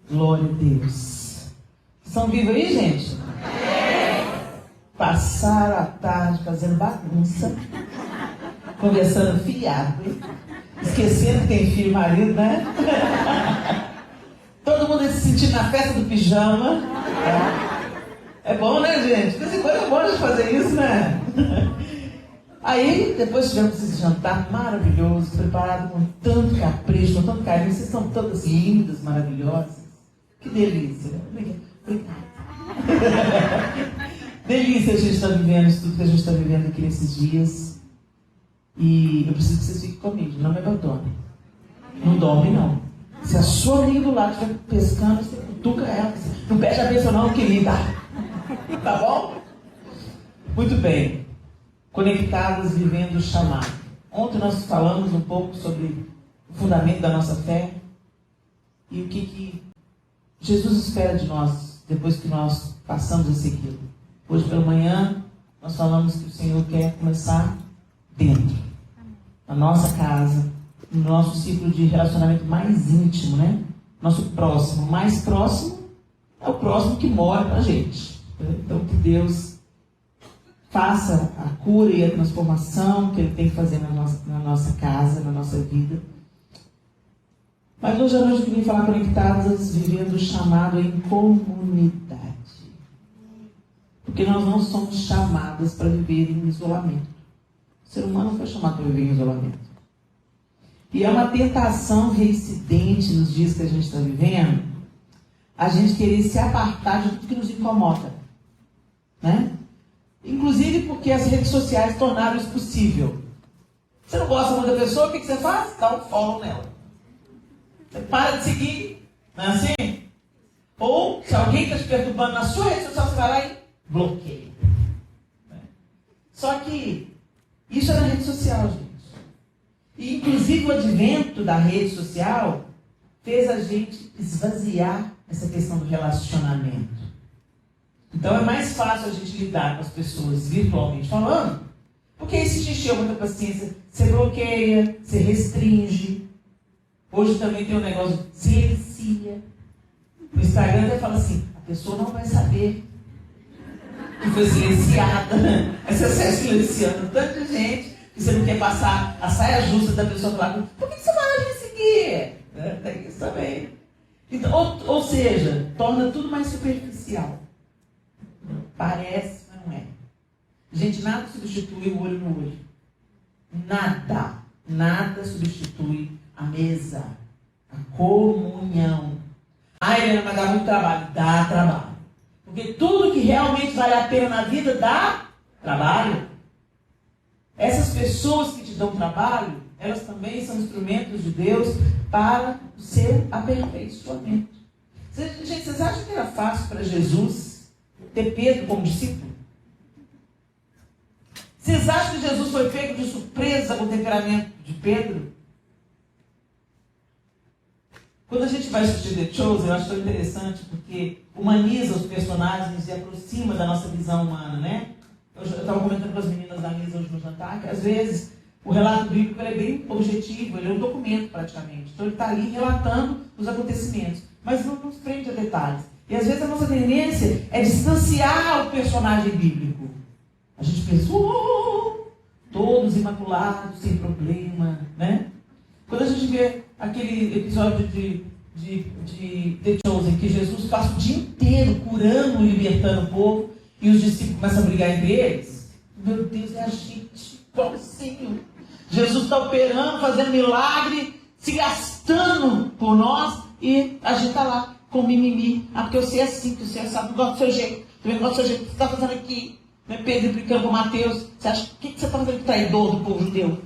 Glória a Deus. Estão vivos aí, gente? Passaram a tarde fazendo bagunça, conversando fiado, esquecendo que tem filho e marido, né? Todo mundo se sentindo na festa do pijama. É bom, né, gente? De vez em quando é bom a gente fazer isso, né? Aí, depois tivemos esse jantar maravilhoso, preparado com tanto capricho, com tanto carinho. Vocês são todas lindas, maravilhosas. Que delícia. Obrigada. Delícia a gente estar vivendo isso tudo que a gente está vivendo aqui nesses dias. E eu preciso que vocês fiquem comigo, não me abandonem. Não dorme, não. Se a sua amiga do lado estiver pescando, você cutuca ela. Não pede a bênção não, querida. Tá bom? Muito bem. Conectadas, vivendo o chamado. Ontem nós falamos um pouco sobre o fundamento da nossa fé e o que Jesus espera de nós depois que nós passamos a segui-lo. Hoje pela manhã nós falamos que o Senhor quer começar dentro, na nossa casa, no nosso ciclo de relacionamento mais íntimo, né? Nosso próximo, mais próximo é o próximo que mora com a gente. Então que Deus faça a cura e a transformação que Ele tem que fazer na nossa casa, na nossa vida. Mas hoje à noite eu queria falar conectadas, vivendo o chamado em comunidade. Porque nós não somos chamadas para viver em isolamento. O ser humano não foi chamado para viver em isolamento. E é uma tentação reincidente nos dias que a gente está vivendo, a gente querer se apartar de tudo que nos incomoda. Né? Inclusive porque as redes sociais tornaram isso possível. Você não gosta muito da pessoa, o que você faz? Dá um follow nela. Você para de seguir, não é assim? Ou, se alguém está te perturbando na sua rede social, você vai lá e bloqueia. Só que isso é na rede social, gente. E, inclusive, o advento da rede social fez a gente esvaziar essa questão do relacionamento. Então, é mais fácil a gente lidar com as pessoas virtualmente falando, porque aí se te encheu muita paciência, você bloqueia, você restringe. Hoje também tem um negócio de silencia. O Instagram até fala assim, a pessoa não vai saber que foi silenciada. Aí você sai silenciando tanta gente que você não quer passar a saia justa da pessoa falar, por que você vai me seguir? Tem isso também. Então, ou seja, torna tudo mais superficial. Parece, mas não é. Gente, nada substitui o olho no olho. Nada substitui a mesa, a comunhão. Helena, mas dá muito trabalho. Dá trabalho. Porque tudo que realmente vale a pena na vida dá trabalho. Essas pessoas que te dão trabalho, elas também são instrumentos de Deus para o seu aperfeiçoamento. Gente, vocês acham que era fácil para Jesus ter Pedro como discípulo? Vocês acham que Jesus foi pego de surpresa com o temperamento de Pedro? Quando a gente vai assistir The Chosen, eu acho tão interessante porque humaniza os personagens e aproxima da nossa visão humana, né? Eu estava comentando com as meninas da mesa hoje no jantar, que às vezes o relato bíblico é bem objetivo, ele é um documento praticamente. Então ele está ali relatando os acontecimentos, mas não nos prende a detalhes. E às vezes a nossa tendência é distanciar o personagem bíblico. A gente pensa, todos imaculados, sem problema, né? Quando a gente vê aquele episódio de The Chosen, que Jesus passa o dia inteiro curando e libertando o povo, e os discípulos começam a brigar entre eles. Meu Deus, é a gente, pobrecinho. Jesus está operando, fazendo milagre, se gastando por nós, e a gente está lá com mimimi. Porque eu sei assim, que você sabe, não gosto do seu jeito. Também não gosto do seu jeito, o que você está fazendo aqui? Pedro implicando com Mateus. Você acha, o que você está fazendo, traidor do povo judeu?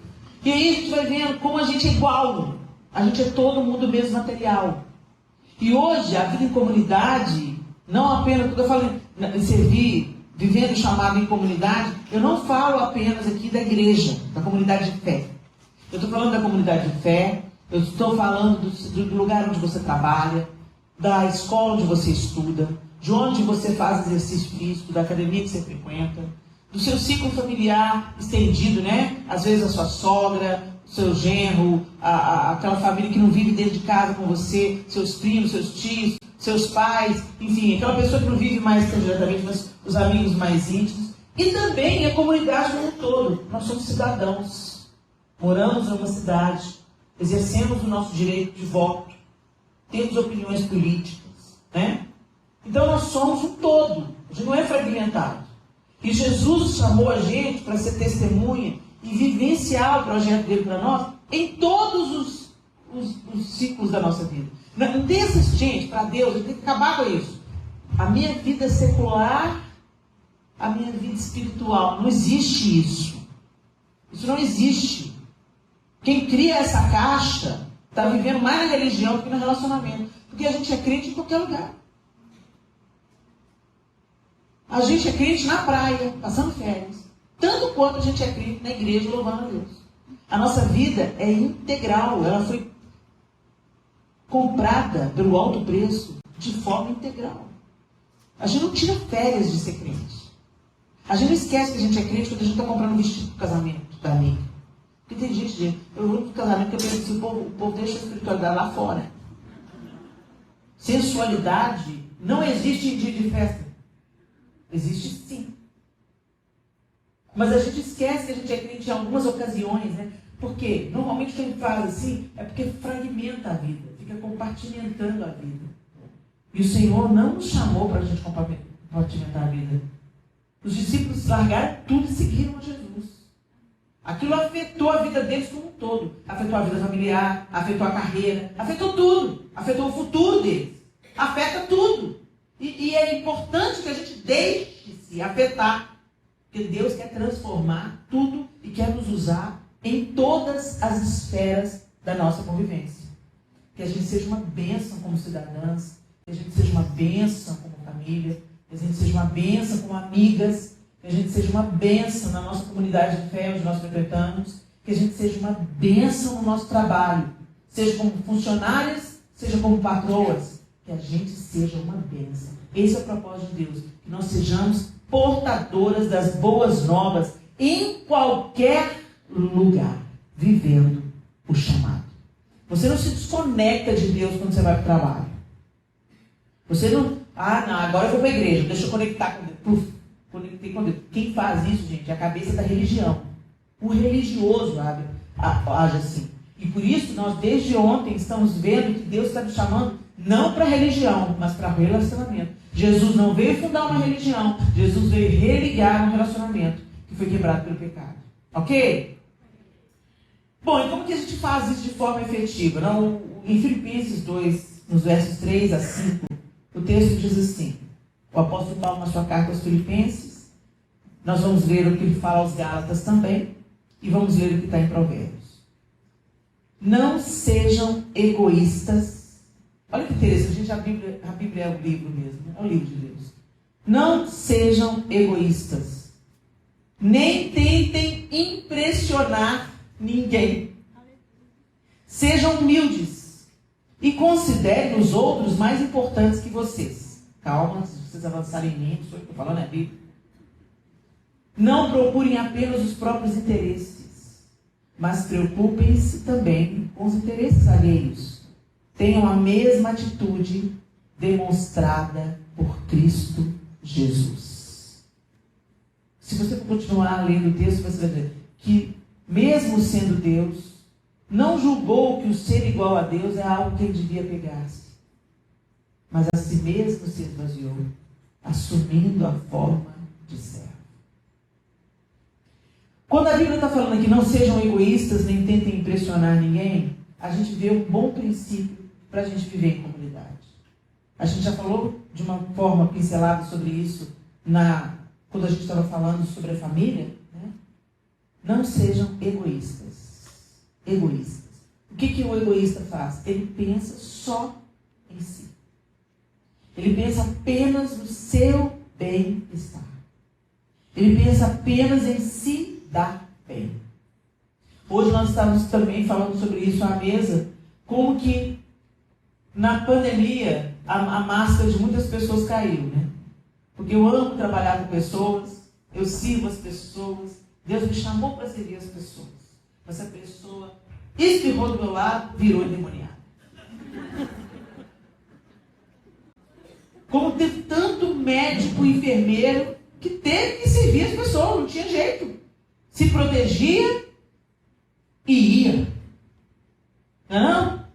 E aí a gente vai vendo como a gente é igual. A gente é todo mundo mesmo material. E hoje, a vida em comunidade, não apenas, quando eu falo em servir, vivendo o chamado em comunidade, eu não falo apenas aqui da igreja, da comunidade de fé. Eu estou falando da comunidade de fé, eu estou falando do lugar onde você trabalha, da escola onde você estuda, de onde você faz exercício físico, da academia que você frequenta, do seu ciclo familiar estendido, né? Às vezes a sua sogra, o seu genro, aquela família que não vive dentro de casa com você, seus primos, seus tios, seus pais, enfim, aquela pessoa que não vive mais diretamente, mas os amigos mais íntimos. E também a comunidade como um todo. Nós somos cidadãos. Moramos em uma cidade, exercemos o nosso direito de voto, temos opiniões políticas, né? Então nós somos um todo, a gente não é fragmentado. E Jesus chamou a gente para ser testemunha e vivenciar o projeto dele para nós em todos os ciclos da nossa vida. Não tem essa gente, para Deus, a gente tem que acabar com isso. A minha vida secular, a minha vida espiritual, não existe isso. Isso não existe. Quem cria essa caixa está vivendo mais na religião do que no relacionamento. Porque a gente é crente em qualquer lugar. A gente é crente na praia, passando férias. Tanto quanto a gente é crente na igreja, louvando a Deus. A nossa vida é integral. Ela foi comprada pelo alto preço de forma integral. A gente não tira férias de ser crente. A gente não esquece que a gente é crente quando a gente está comprando um vestido para o casamento da amiga. Porque tem gente, eu vou no casamento que eu penso assim, o povo deixa a espiritualidade lá fora. Sensualidade não existe em dia de festa. Existe sim. Mas a gente esquece que a gente é crente em algumas ocasiões, né? Porque normalmente quem faz assim é porque fragmenta a vida, fica compartimentando a vida. E o Senhor não nos chamou para a gente compartimentar a vida. Os discípulos largaram tudo e seguiram a Jesus. Aquilo afetou a vida deles como um todo. Afetou a vida familiar, afetou a carreira, afetou tudo. Afetou o futuro deles. Afeta tudo. E é importante que a gente deixe-se afetar. Porque Deus quer transformar tudo e quer nos usar em todas as esferas da nossa convivência. Que a gente seja uma bênção como cidadãs, que a gente seja uma bênção como família, que a gente seja uma bênção como amigas, que a gente seja uma bênção na nossa comunidade de fé, onde nós frequentamos, que a gente seja uma bênção no nosso trabalho, seja como funcionárias, seja como patroas, que a gente seja uma bênção. Esse é o propósito de Deus, que nós sejamos portadoras das boas novas em qualquer lugar, vivendo o chamado. Você não se desconecta de Deus quando você vai para o trabalho. Você não, não, agora eu vou para a igreja, deixa eu conectar com Deus. Puf, conectei com Deus. Quem faz isso, gente, é a cabeça da religião. O religioso age assim. E por isso, nós desde ontem estamos vendo que Deus está nos chamando não para religião, mas para relacionamento. Jesus não veio fundar uma religião, Jesus veio religar um relacionamento que foi quebrado pelo pecado. Ok? Bom, e como que a gente faz isso de forma efetiva? Não, em Filipenses 2, nos versos 3 a 5, o texto diz assim, o apóstolo Paulo na sua carta aos Filipenses, nós vamos ler o que ele fala aos Gálatas também, e vamos ler o que está em Provérbios. Não sejam egoístas. Olha que interessante, gente, a Bíblia é o livro mesmo, né? É o livro de Deus. Não sejam egoístas. Nem tentem impressionar ninguém. Sejam humildes. E considerem os outros mais importantes que vocês. Calma, se vocês avançarem em mim, sou eu que estou falando, é a Bíblia. Não procurem apenas os próprios interesses, mas preocupem-se também com os interesses alheios. Tenham a mesma atitude demonstrada por Cristo Jesus. Se você continuar lendo o texto, você vai ver que, mesmo sendo Deus, não julgou que o ser igual a Deus é algo que ele devia pegar-se, mas a si mesmo se esvaziou, assumindo a forma de servo. Quando a Bíblia está falando aqui, não sejam egoístas, nem tentem impressionar ninguém, a gente vê um bom princípio para a gente viver em comunidade. A gente já falou de uma forma pincelada sobre isso quando a gente estava falando sobre a família. Né? Não sejam egoístas. Egoístas. O que o egoísta faz? Ele pensa só em si. Ele pensa apenas no seu bem-estar. Ele pensa apenas em se dar bem. Hoje nós estamos também falando sobre isso à mesa, como que na pandemia a máscara de muitas pessoas caiu, né? Porque eu amo trabalhar com pessoas, eu sirvo as pessoas, Deus me chamou para servir as pessoas. Mas essa pessoa espirrou do meu lado, virou endemoniada. Como teve tanto médico e enfermeiro que teve que servir as pessoas, não tinha jeito. Se protegia e ia. Não?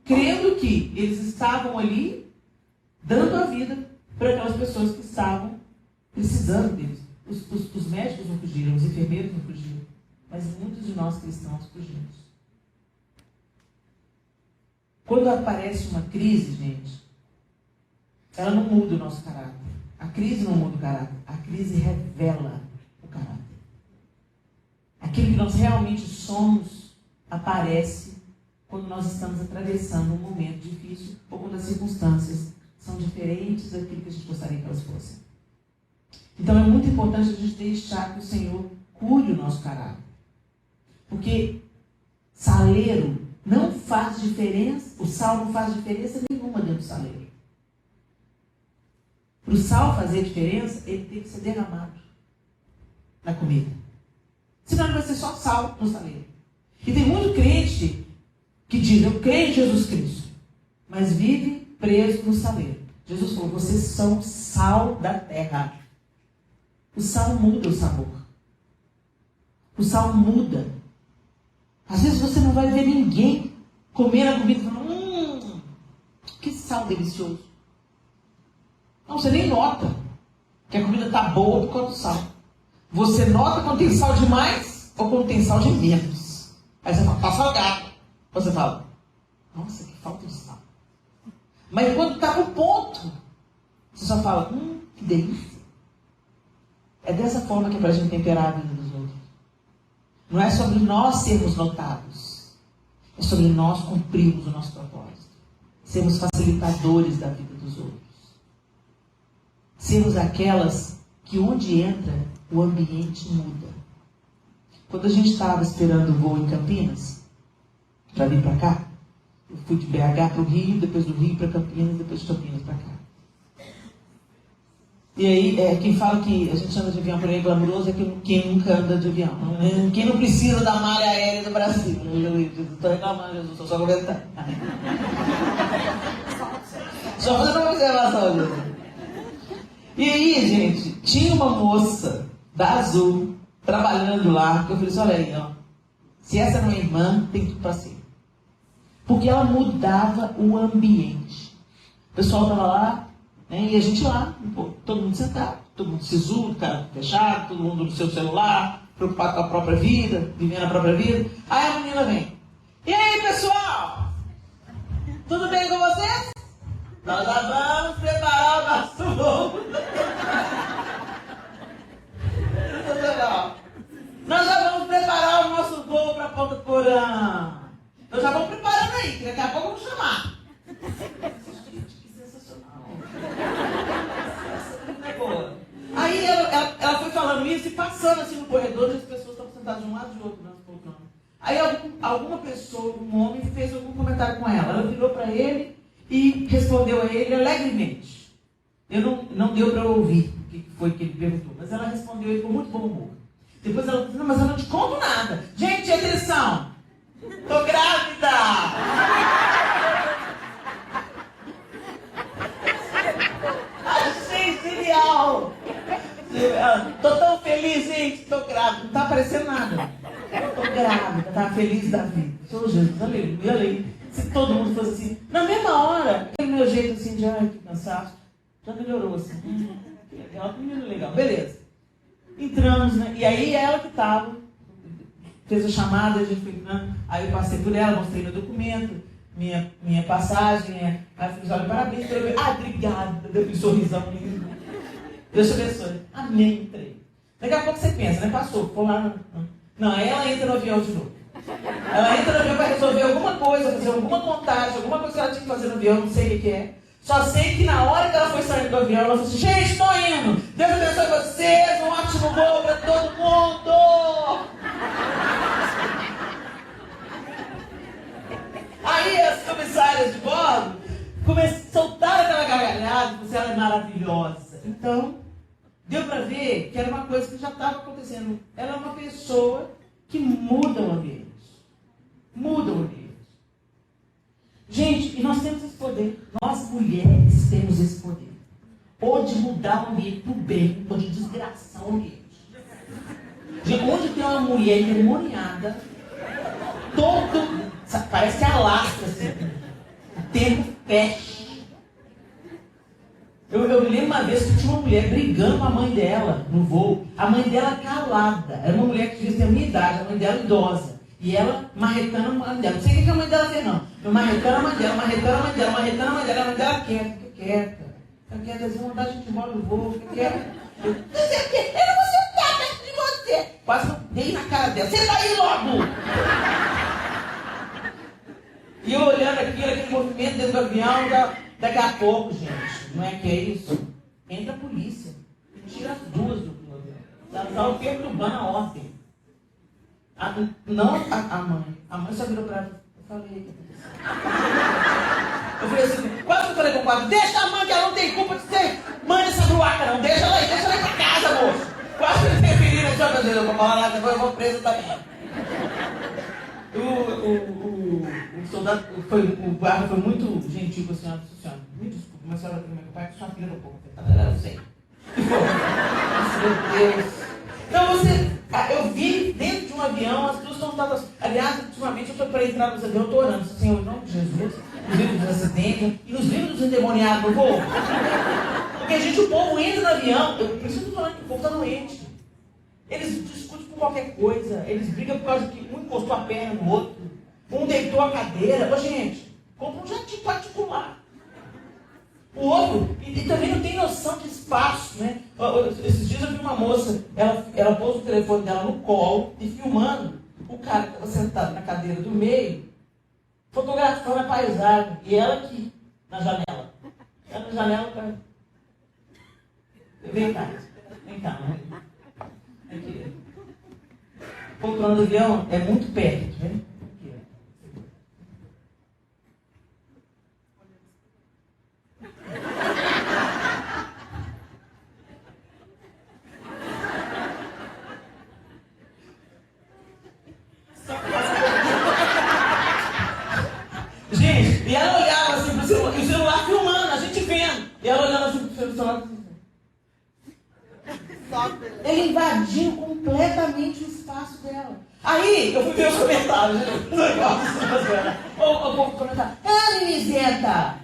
Crendo que eles estavam ali dando a vida para aquelas pessoas que estavam precisando deles. Os médicos não fugiram, os enfermeiros não fugiram, mas muitos de nós cristãos fugimos. Quando aparece uma crise, gente, ela não muda o nosso caráter. A crise não muda o caráter, a crise revela o caráter. Aquilo que nós realmente somos aparece quando nós estamos atravessando um momento difícil ou quando as circunstâncias são diferentes daquilo que a gente gostaria que elas fossem. Então é muito importante a gente deixar que o Senhor cuide o nosso caráter. Porque saleiro não faz diferença, o sal não faz diferença nenhuma dentro do saleiro. Para o sal fazer diferença, ele tem que ser derramado na comida. Senão ele vai ser só sal no saleiro. E tem muito crente que diz, eu creio em Jesus Cristo, mas vive preso no saleiro. Jesus falou, vocês são sal da terra. O sal muda o sabor. O sal muda. Às vezes você não vai ver ninguém comer a comida e falar, que sal delicioso. Não, você nem nota que a comida está boa por causa do sal. Você nota quando tem sal demais ou quando tem sal de menos. Aí você fala, tá salgado. Você fala, nossa, que falta de sal. Mas quando está no ponto, você só fala, que delícia. É dessa forma que é para a gente temperar a vida dos outros. Não é sobre nós sermos notados. É sobre nós cumprirmos o nosso propósito. Sermos facilitadores da vida dos outros. Sermos aquelas que onde entra, o ambiente muda. Quando a gente estava esperando o voo em Campinas, para vir para cá, eu fui de BH para o Rio, depois do Rio para Campinas, depois de Campinas para cá. E aí, quem fala que a gente anda de avião por aí glamouroso é quem nunca anda de avião. Quem não precisa da malha aérea do Brasil. Eu estou reclamando, Jesus, estou só comentando. Só fazendo uma observação, Jesus. E aí, gente, tinha uma moça da Azul trabalhando lá, que eu falei assim, olha aí, ó, se essa não é irmã, tem tudo para ser. Porque ela mudava o ambiente. O pessoal estava lá, né, e a gente lá, todo mundo sentado, todo mundo sisudo, cara fechado, todo mundo no seu celular, preocupado com a própria vida, vivendo a própria vida. Aí a menina vem, e aí, pessoal? Tudo bem com vocês? Nós já vamos preparar o nosso voo. Nós já vamos preparar o nosso voo para Ponta Porã. Então já vamos preparando aí, que daqui a pouco eu vou chamar. Gente, que sensacional. Essa menina é boa. Aí ela foi falando isso e passando assim no corredor, e as pessoas estavam sentadas de um lado e do outro, nas poltronas. Aí alguma pessoa, um homem, fez algum comentário com ela. Ela virou para ele e respondeu a ele alegremente. Não deu para eu ouvir o que foi que ele perguntou, mas ela respondeu ele com muito bom humor. Depois ela disse, não, mas eu não te conto nada. Gente, atenção! Tô grávida! Achei genial! Tô tão feliz, gente, tô grávida. Não tá aparecendo nada. Tô grávida, tá feliz da vida. Sou Jesus, aleluia. Se todo mundo fosse assim, na mesma hora, aquele meu jeito assim de, ai, que cansaço, já melhorou assim. Que legal, que menino legal. Beleza. Entramos, né? E aí ela que estava, fez a chamada, a gente foi entrando. Aí eu passei por ela, mostrei meu documento, minha passagem. Aí eu fiz, olha, parabéns. Obrigada. Deu um sorrisão. Deus te abençoe. Amém, entrei. Daqui a pouco você pensa, né? Passou, ficou lá. Não, aí ela entra no avião de novo. Ela entra no avião para resolver alguma coisa, fazer alguma contagem, alguma coisa que ela tinha que fazer no avião, não sei o que é. Só sei que na hora que ela foi saindo do avião, ela falou assim, gente, estou indo. Deus abençoe vocês, um ótimo voo para todo mundo. Aí as comissárias de bordo soltaram aquela gargalhada, porque ela é maravilhosa. Então, deu para ver que era uma coisa que já estava acontecendo. Ela é uma pessoa que muda o ambiente. Muda o ambiente. Gente, e nós temos esse poder. Nós mulheres temos esse poder. Ou de mudar o ambiente para o bem, ou de desgraçar o ambiente. De onde tem uma mulher endemoniada, parece que alastra assim, o tempo fecha. Eu me lembro uma vez que tinha uma mulher brigando com a mãe dela no voo. A mãe dela calada. Era uma mulher que devia ter a minha idade, a mãe dela idosa. E ela marretando a mãe dela. Não sei o que a mãe dela fez, não. Eu marretando a mãe dela, marretando a mãe dela, marretando a mãe dela. A mãe dela quieta, quieta. Fica quieta, assim, mandar a gente embora no voo, fica quieta. Eu não vou sentar perto de você. Quase não dei na cara dela. Senta aí logo! E eu olhando aquele movimento dentro do avião, daqui a pouco, gente, não é que é isso? Entra a polícia, tira as duas do avião. Está o perturbando a ordem. Não a mãe. A mãe só virou para ela. Eu falei, eu falei assim, quase que eu falei com o quadro, deixa a mãe que ela não tem culpa de ser mãe dessa bruaca, não. Deixa ela ir pra casa, moço. Quase que eu interferi na sua bandeira. Eu vou falar lá, depois eu vou preso também. O soldado, o guarda foi muito gentil com a senhora. Me desculpe, mas a senhora tem meu pai com sua filha no corpo. Eu sei. Meu Deus. Então eu vi dentro de um avião, as duas contadas. Aliás, ultimamente eu estou para entrar nos aviões, eu estou orando, Senhor, em nome de Jesus, nos livros dos acidentes e nos livros dos endemoniados, não vou? Porque, gente, o povo entra no avião, eu preciso falar que o povo está doente. Eles discutem por qualquer coisa, eles brigam por causa que um encostou a perna no outro, um deitou a cadeira. Ô, gente, compra um jatinho particular. O outro, e também não tem noção de espaço, né? Esses dias eu vi uma moça, ela pôs o telefone dela no colo e filmando o cara que estava sentado na cadeira do meio, fotografando a paisagem, e ela aqui, na janela. Ela na janela, para... Vem cá, né? Aqui. Poltrona do avião é muito perto, né? Gente, e ela olhava assim pro celular, e o celular filmando, a gente vendo. E ela olhava assim pro celular assim. Ele invadiu completamente o espaço dela. Aí, eu fui ver os comentários. O povo comentava, mimizenta,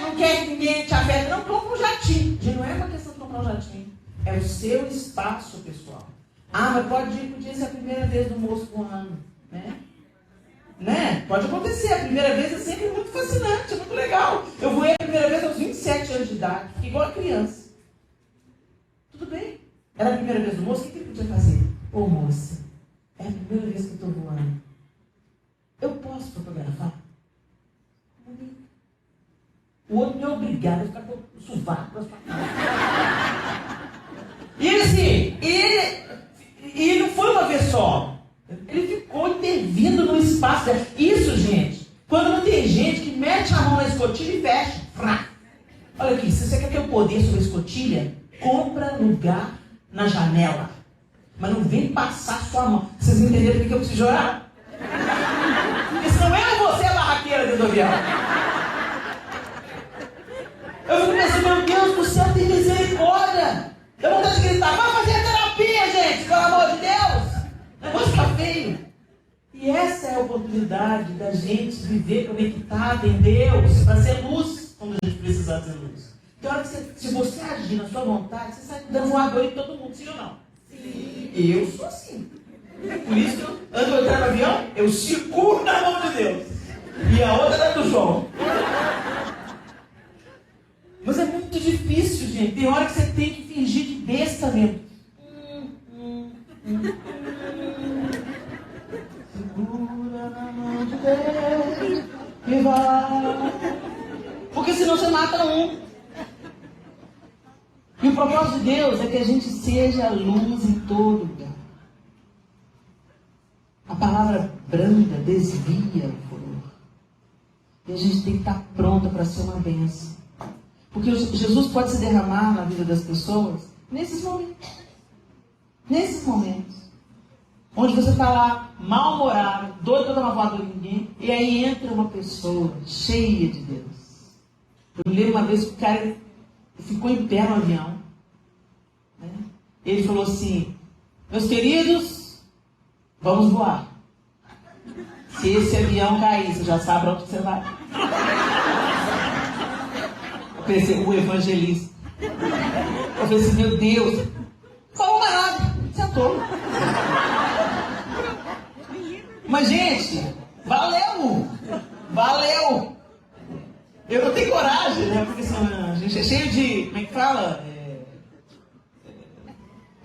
não quer que ninguém te afete. Não, compra um jatinho. Gente, não é uma questão de comprar um jatinho. É o seu espaço, pessoal. Mas podia ser a primeira vez do moço voando, né? Pode acontecer. A primeira vez é sempre muito fascinante, é muito legal. Eu voei a primeira vez aos 27 anos de idade, igual a criança. Tudo bem. Era a primeira vez do moço, o que ele podia fazer? Ô moça, é a primeira vez que eu estou voando. Eu posso fotografar? O outro me é obrigado a ficar com o sovaco para sua cara. E assim, ele não foi uma vez só. Ele ficou intervindo no espaço dela. Isso, gente, quando não tem gente que mete a mão na escotilha e fecha. Olha aqui, se você quer ter o poder sobre a escotilha, compra lugar na janela. Mas não vem passar sua mão. Vocês entenderam por que eu preciso orar? Porque senão eu ou você é a barraqueira dentro do avião. Eu fico pensando, meu Deus do céu, tem misericórdia. Eu vou vontade de gritar, vai fazer terapia, gente, pelo amor de Deus. O negócio está feio. E essa é a oportunidade da gente viver conectado em Deus, para ser luz quando a gente precisar ser luz. Tem hora que se você agir na sua vontade, você sai dando voador em todo mundo, sim ou não? Sim. Eu sou assim. Por isso que antes de eu entrar no avião, eu seguro na mão de Deus. E a outra é do João. Mas é muito difícil, gente. Tem hora que você tem que fingir de besta mesmo. Segura na mão de Deus e vai. Porque senão você mata um. E o propósito de Deus é que a gente seja luz em todo lugar. A palavra branda desvia o furor. E a gente tem que estar pronta para ser uma bênção. Porque Jesus pode se derramar na vida das pessoas nesses momentos. Nesses momentos. Onde você está lá, mal-humorado, doido para dar uma voadora em ninguém, e aí entra uma pessoa cheia de Deus. Eu me lembro uma vez que o cara ficou em pé no avião. Né? Ele falou assim: meus queridos, vamos voar. Se esse avião cair, você já sabe para onde você vai. Eu pensei, o evangelista. Eu falei assim, meu Deus, falou mais nada, sentou. Mas, gente, valeu! Valeu! Eu não tenho coragem, né? Porque assim, a gente é cheio de. Como é que fala?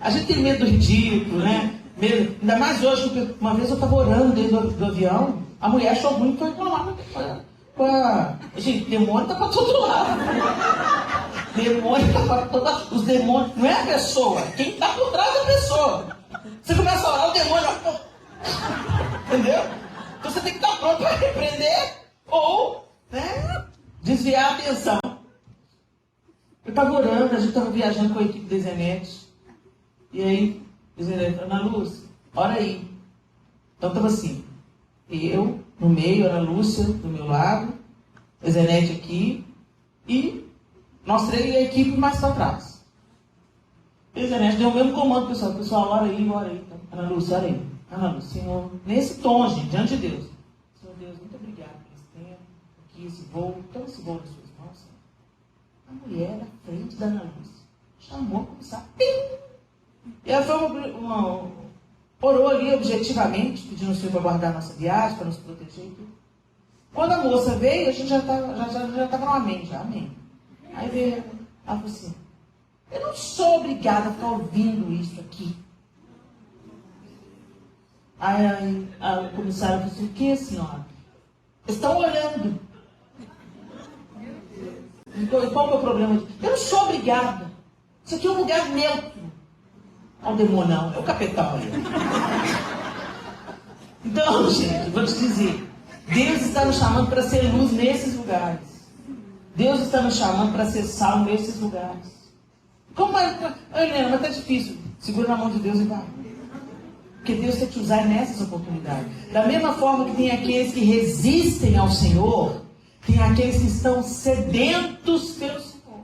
A gente tem medo do ridículo, né? Medo. Ainda mais hoje, porque uma vez eu estava orando dentro do avião, a mulher achou ruim e foi reclamar com a. Gente, demônio tá para todo lado. Demônio tá para todo lado. Os demônios. Não é a pessoa, quem está por trás da pessoa. Você começa a orar, o demônio. Entendeu? Então você tem que estar pronto para repreender ou, né, desviar a atenção. Eu estava orando, a gente estava viajando com a equipe da Zenete. E aí, dizendo, Ana Lúcia, ora aí. Então estava assim, eu no meio, Ana Lúcia do meu lado, a Zenete aqui, e nós três e a equipe mais para trás. E a Zenete deu o mesmo comando, pessoal. Pessoal, ora aí, ora aí. Então, Ana Lúcia, ora aí. Ana Lúcia, Senhor, nesse tom, gente, diante de Deus. Senhor Deus, muito obrigado por esse tempo, aqui, esse voo, toma esse voo nas suas mãos, Senhor. A mulher na frente da Ana Lúcia chamou a começar. E ela foi orou ali objetivamente, pedindo ao Senhor para guardar a nossa viagem, para nos proteger e tudo. Quando a moça veio, a gente já estava no amém, já, amém. Aí veio, ela falou assim, eu não sou obrigada a ficar ouvindo isso aqui. Aí a comissária falou assim, o que, senhora? Estão olhando. Qual é o meu problema? Eu não sou obrigada. Isso aqui é um lugar neutro. Não é o demônio, não. É o capetão aí. Então, gente, vou te dizer. Deus está nos chamando para ser luz nesses lugares. Deus está nos chamando para ser sal nesses lugares. Como é? Helena, mas está difícil. Segura na mão de Deus e vai. Porque Deus quer te usar nessas oportunidades. Da mesma forma que tem aqueles que resistem ao Senhor, tem aqueles que estão sedentos pelo Senhor.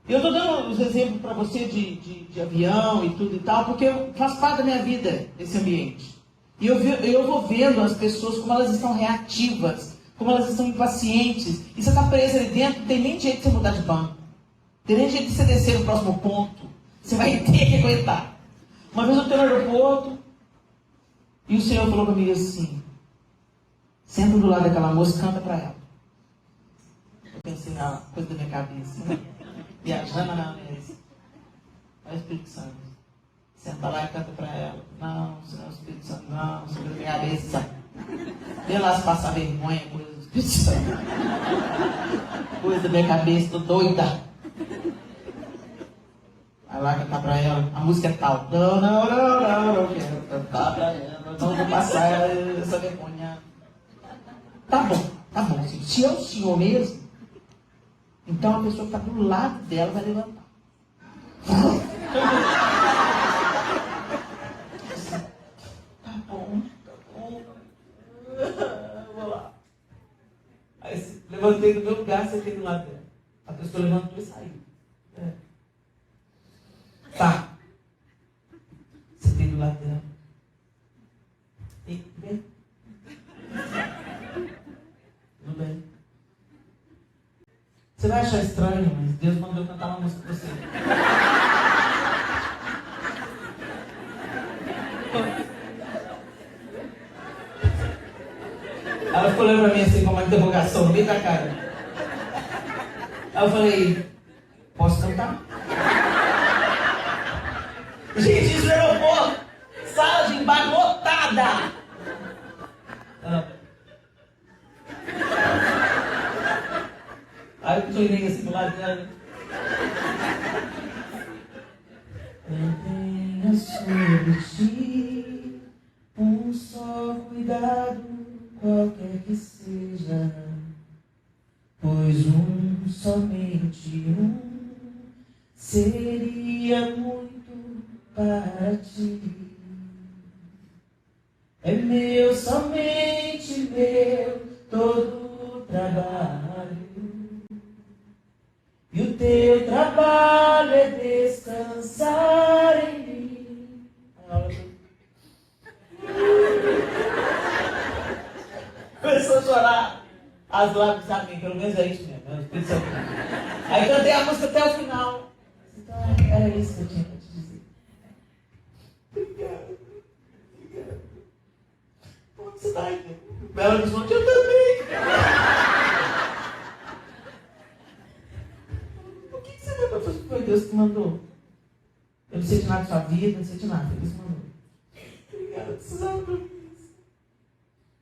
Eu estou dando os exemplos para você de avião e tudo e tal, porque faz parte da minha vida esse ambiente. E eu vou vendo as pessoas como elas estão reativas, como elas estão impacientes. E você está preso ali dentro, não tem nem jeito de você mudar de banco. Não tem nem jeito de você descer no próximo ponto. Você vai ter que aguentar. Uma vez eu estou no aeroporto e o Senhor falou comigo assim, senta do lado daquela moça e canta para ela. Eu pensei na coisa da minha cabeça, né? Viajando na maionese. Olha o Espírito Santo. Senta lá e canta para ela. Não, Senhor, Espírito Santo, não, Senhor, da minha cabeça. Vê lá se passar vergonha, coisa do Espírito Santo. Coisa da minha cabeça, tô doida. Vai lá cantar pra ela, a música é tal. Não, quero cantar pra ela, não vou passar essa vergonha. Tá bom, se é o Senhor mesmo, então a pessoa que está do lado dela vai levantar. Tá bom. Vou lá. Aí levantei do meu lugar, sentei do lado dela. A pessoa levantou e saiu. Tá. Sentei do lado dela. E, bem. Tudo bem. Você vai achar estranho, mas Deus mandou eu cantar uma música pra você. Ela ficou olhando pra mim assim, com uma interrogação no meio da cara. Aí eu falei, posso cantar? Gente, isso no aeroporto, sala de embarque lotada. Aí eu estou indo assim do lado dela. Mantenha sobre ti um só cuidado, qualquer que seja, pois somente seria muito para ti. É meu, somente meu, todo o trabalho. E o teu trabalho é descansar em mim. Começou a chorar. As lágrimas, sabe? Pelo menos é isso mesmo. Aí cantei a música até o final. Então era isso que eu tinha para te dizer. Obrigada. Onde você está aí? Belo Horizonte, eu também. O que você vai fazer? Foi Deus que mandou. Eu não sei de nada da sua vida, não sei de nada. Deus mandou. Obrigada, eu precisava de ouvir isso.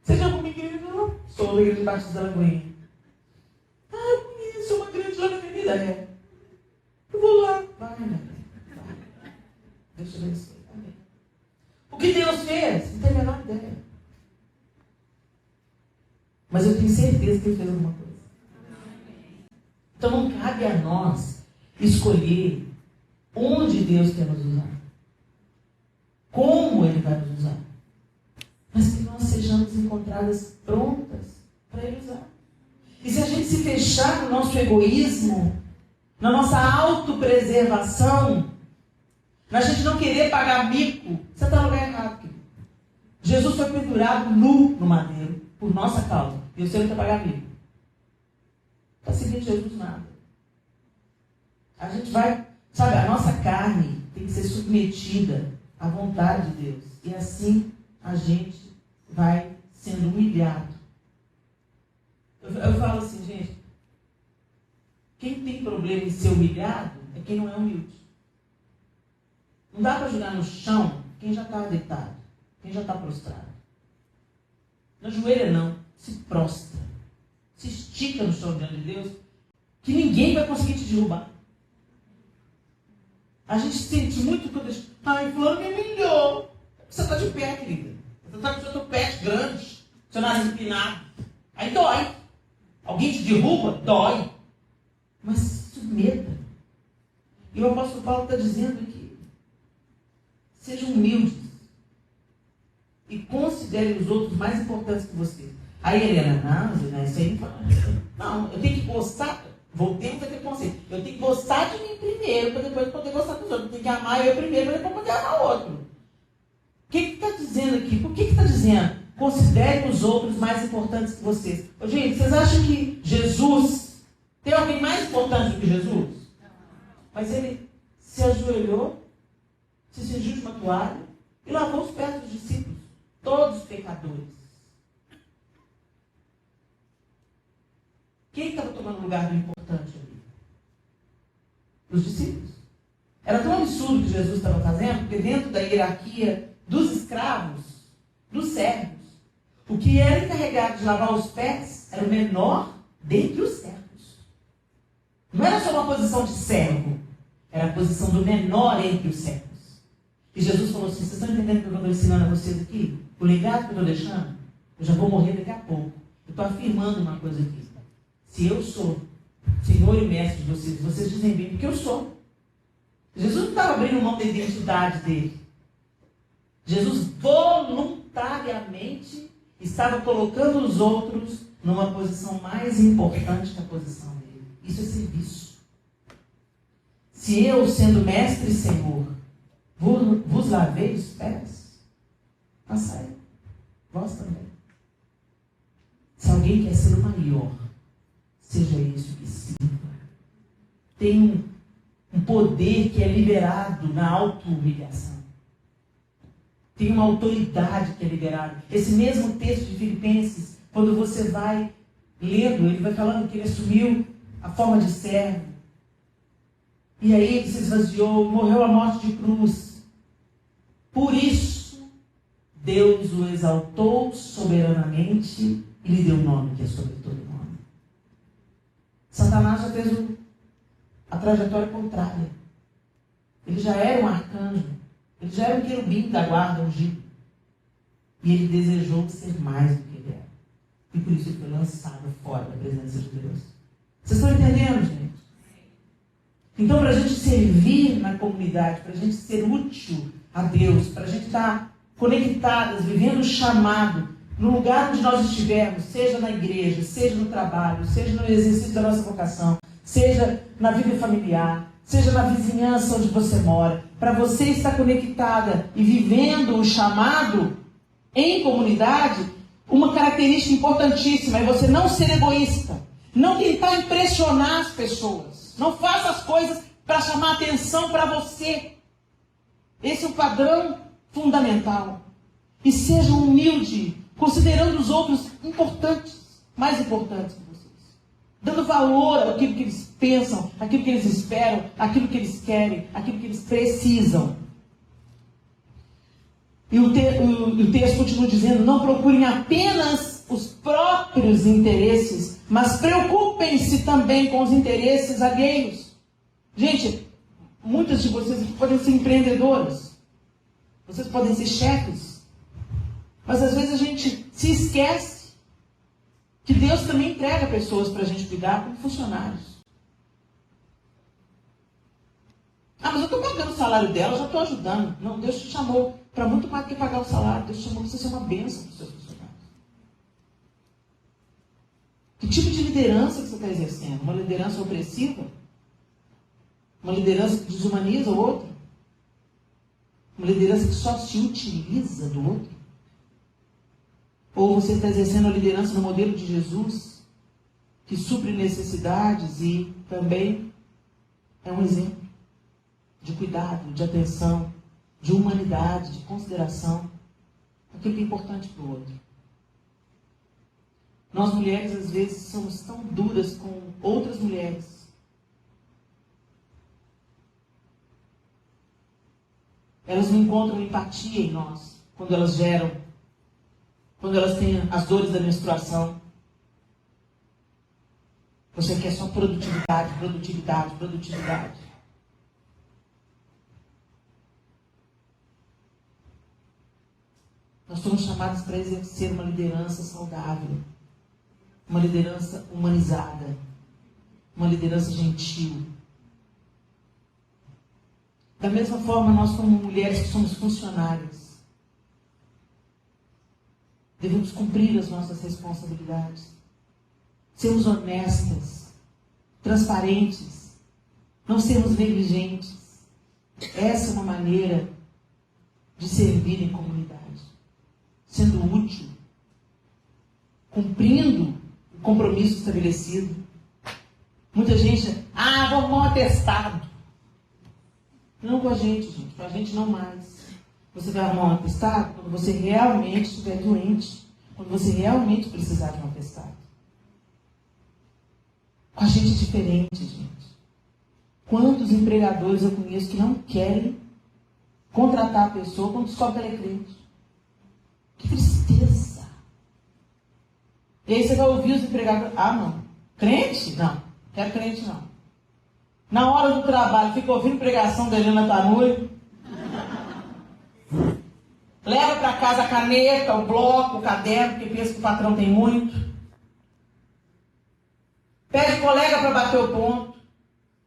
Você já foi uma igreja, não? Sou da igreja de Batista da Lagoinha. Eu conheço uma grande lá na avenida. É. Eu vou lá. Vai, né? Vai. Deixa eu ver isso. Amém. O que Deus fez? Não tem a menor ideia. Mas eu tenho certeza que Ele fez alguma coisa. Então não cabe a nós escolher onde Deus quer nos usar. Como Ele vai nos usar. Mas que nós sejamos encontradas prontas para Ele usar. E se a gente se fechar no nosso egoísmo, na nossa autopreservação, na gente não querer pagar mico, você está no lugar errado, querido. Jesus foi pendurado nu no madeiro, por nossa causa. E você não quer pagar mico. Está seguindo Jesus nada. A gente vai, sabe, a nossa carne tem que ser submetida à vontade de Deus. E assim a gente vai sendo humilhado. Eu falo assim, gente, quem tem problema em ser humilhado é quem não é humilde. Não dá para jogar no chão quem já está deitado, quem já está prostrado. Não ajoelha não, se prostra. Se estica no chão diante de Deus, que ninguém vai conseguir te derrubar. A gente sente muito quando fulano me humilhou. Você está de pé, querida. Você está com o seu topete grande, seu nariz empinado. Aí dói. Alguém te derruba? Dói. Mas submeta. E o apóstolo Paulo está dizendo que sejam humildes e considerem os outros mais importantes que você. Aí Helena, não, isso aí não, eu tenho que gostar, voltemos àquele conceito, eu tenho que gostar de mim primeiro, para depois poder gostar dos outros, eu tenho que amar eu primeiro, para depois poder amar o outro. O que está dizendo aqui? Por que está dizendo? Considerem os outros mais importantes que vocês. Ô, gente, vocês acham que Jesus, tem alguém mais importante do que Jesus? Mas ele se ajoelhou, se cingiu de uma toalha e lavou os pés dos discípulos, todos pecadores. Quem estava tomando o lugar do importante ali? Os discípulos. Era tão absurdo o que Jesus estava fazendo, porque dentro da hierarquia dos escravos, dos servos, o que era encarregado de lavar os pés era o menor dentre os servos. Não era só uma posição de servo, era a posição do menor entre os servos. E Jesus falou assim, vocês estão entendendo o que eu estou ensinando a vocês aqui? O legado que eu estou deixando? Eu já vou morrer daqui a pouco. Eu estou afirmando uma coisa aqui. Se eu sou Senhor e Mestre de vocês, vocês dizem bem porque eu sou. Jesus não estava abrindo mão da identidade dele. Jesus voluntariamente estava colocando os outros numa posição mais importante que a posição dele. Isso é serviço. Se eu, sendo Mestre e Senhor, vos lavei os pés, passai, vós também. Se alguém quer ser o maior, seja isso que sirva. Tem um poder que é liberado na auto-humilhação. Tem uma autoridade que é liberada. Esse mesmo texto de Filipenses, quando você vai lendo, ele vai falando que ele assumiu a forma de servo. E aí ele se esvaziou, morreu a morte de cruz. Por isso, Deus o exaltou soberanamente e lhe deu um nome que é sobre todo nome. Satanás já fez a trajetória contrária. Ele já era um arcanjo. Ele já era um querubim da guarda ungido. E ele desejou ser mais do que ele era. E por isso ele foi lançado fora da presença de Deus. Vocês estão entendendo, gente? Então, para a gente servir na comunidade, para a gente ser útil a Deus, para a gente estar conectadas, vivendo o chamado, no lugar onde nós estivermos, seja na igreja, seja no trabalho, seja no exercício da nossa vocação, seja na vida familiar, seja na vizinhança onde você mora, para você estar conectada e vivendo o chamado em comunidade, uma característica importantíssima é você não ser egoísta, não tentar impressionar as pessoas, não faça as coisas para chamar atenção para você. Esse é um padrão fundamental. E seja humilde, considerando os outros importantes, mais importantes que vocês. Dando valor àquilo que eles pensam, àquilo que eles esperam, àquilo que eles querem, àquilo que eles precisam. E o texto continua dizendo, não procurem apenas os próprios interesses, mas preocupem-se também com os interesses alheios. Gente, muitas de vocês aqui podem ser empreendedoras. Vocês podem ser chefes. Mas às vezes a gente se esquece que Deus também entrega pessoas para a gente cuidar como funcionários. Ah, mas eu estou pagando o salário dela, já estou ajudando. Não, Deus te chamou para muito mais do que pagar o salário. Deus te chamou para você ser uma bênção para os seus funcionários. Que tipo de liderança que você está exercendo? Uma liderança opressiva? Uma liderança que desumaniza o outro? Uma liderança que só se utiliza do outro? Ou você está exercendo a liderança no modelo de Jesus, que supre necessidades e também é um exemplo de cuidado, de atenção, de humanidade, de consideração, aquilo que é importante para o outro. Nós mulheres, às vezes, somos tão duras com outras mulheres. Elas não encontram empatia em nós, quando elas geram, quando elas têm as dores da menstruação. Você quer só produtividade, produtividade, produtividade. Nós somos chamados para exercer uma liderança saudável, uma liderança humanizada, uma liderança gentil. Da mesma forma, nós como mulheres que somos funcionárias, devemos cumprir as nossas responsabilidades, sermos honestas, transparentes, não sermos negligentes. Essa é uma maneira de servir em comunidade. Sendo útil, cumprindo o compromisso estabelecido. Muita gente, vou arrumar um atestado. Não com a gente, com a gente não mais. Você vai arrumar um atestado quando você realmente estiver doente, quando você realmente precisar de um atestado. Com a gente é diferente, gente. Quantos empregadores eu conheço que não querem contratar a pessoa quando descobre que ela é crente? Que tristeza. E aí você vai ouvir os empregados. Não. Crente? Não. Quero crente não. Na hora do trabalho, fica ouvindo pregação da Helena Tanuri. Leva para casa a caneta, o bloco, o caderno, porque pensa que o patrão tem muito. Pede o colega para bater o ponto.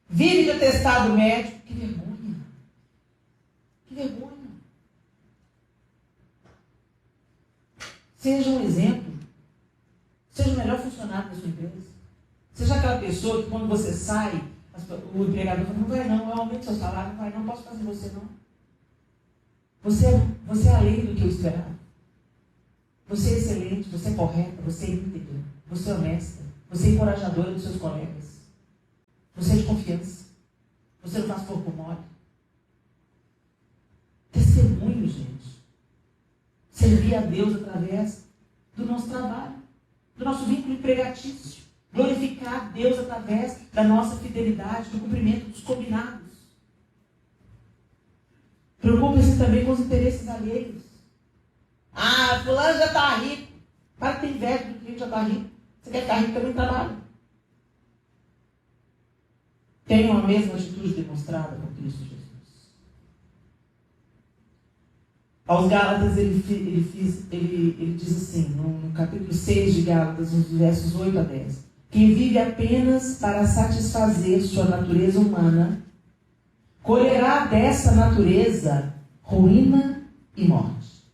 Vive de atestado médico. Que vergonha. Que vergonha. Seja um exemplo. Seja o melhor funcionário da sua empresa. Seja aquela pessoa que quando você sai, o empregador fala, não vai não, eu aumento seu salário, não vai não, posso fazer você não. Você é além do que eu esperava. Você é excelente, você é correta, você é íntegra, você é honesta, você é encorajadora dos seus colegas. Você é de confiança. Você não faz corpo mole. Testemunho, gente. Servir a Deus através do nosso trabalho, do nosso vínculo empregatício. Glorificar a Deus através da nossa fidelidade, do cumprimento dos combinados. Preocupe-se também com os interesses alheios. Fulano já está rico. Para de ter inveja do cliente já está rico. Você quer ficar rico, também trabalha. Tenham a mesma atitude demonstrada por Cristo Jesus. Aos Gálatas ele diz assim, no capítulo 6 de Gálatas, nos versos 8 a 10. Quem vive apenas para satisfazer sua natureza humana, colherá dessa natureza ruína e morte.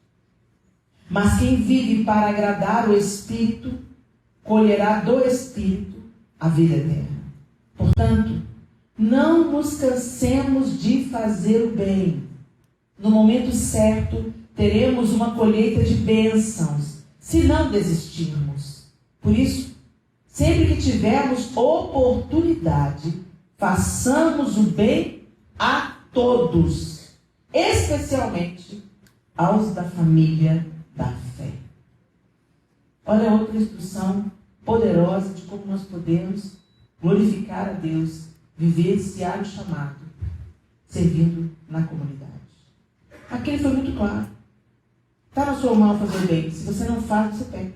Mas quem vive para agradar o Espírito, colherá do Espírito a vida eterna. Portanto, não nos cansemos de fazer o bem. No momento certo, teremos uma colheita de bênçãos, se não desistirmos. Por isso, sempre que tivermos oportunidade, façamos o bem a todos, especialmente aos da família da fé. Olha outra instrução poderosa de como nós podemos glorificar a Deus, viver esse árduo chamado, servindo na comunidade. Aqui ele foi muito claro. Está na sua mão fazer o bem. Se você não faz, você peca.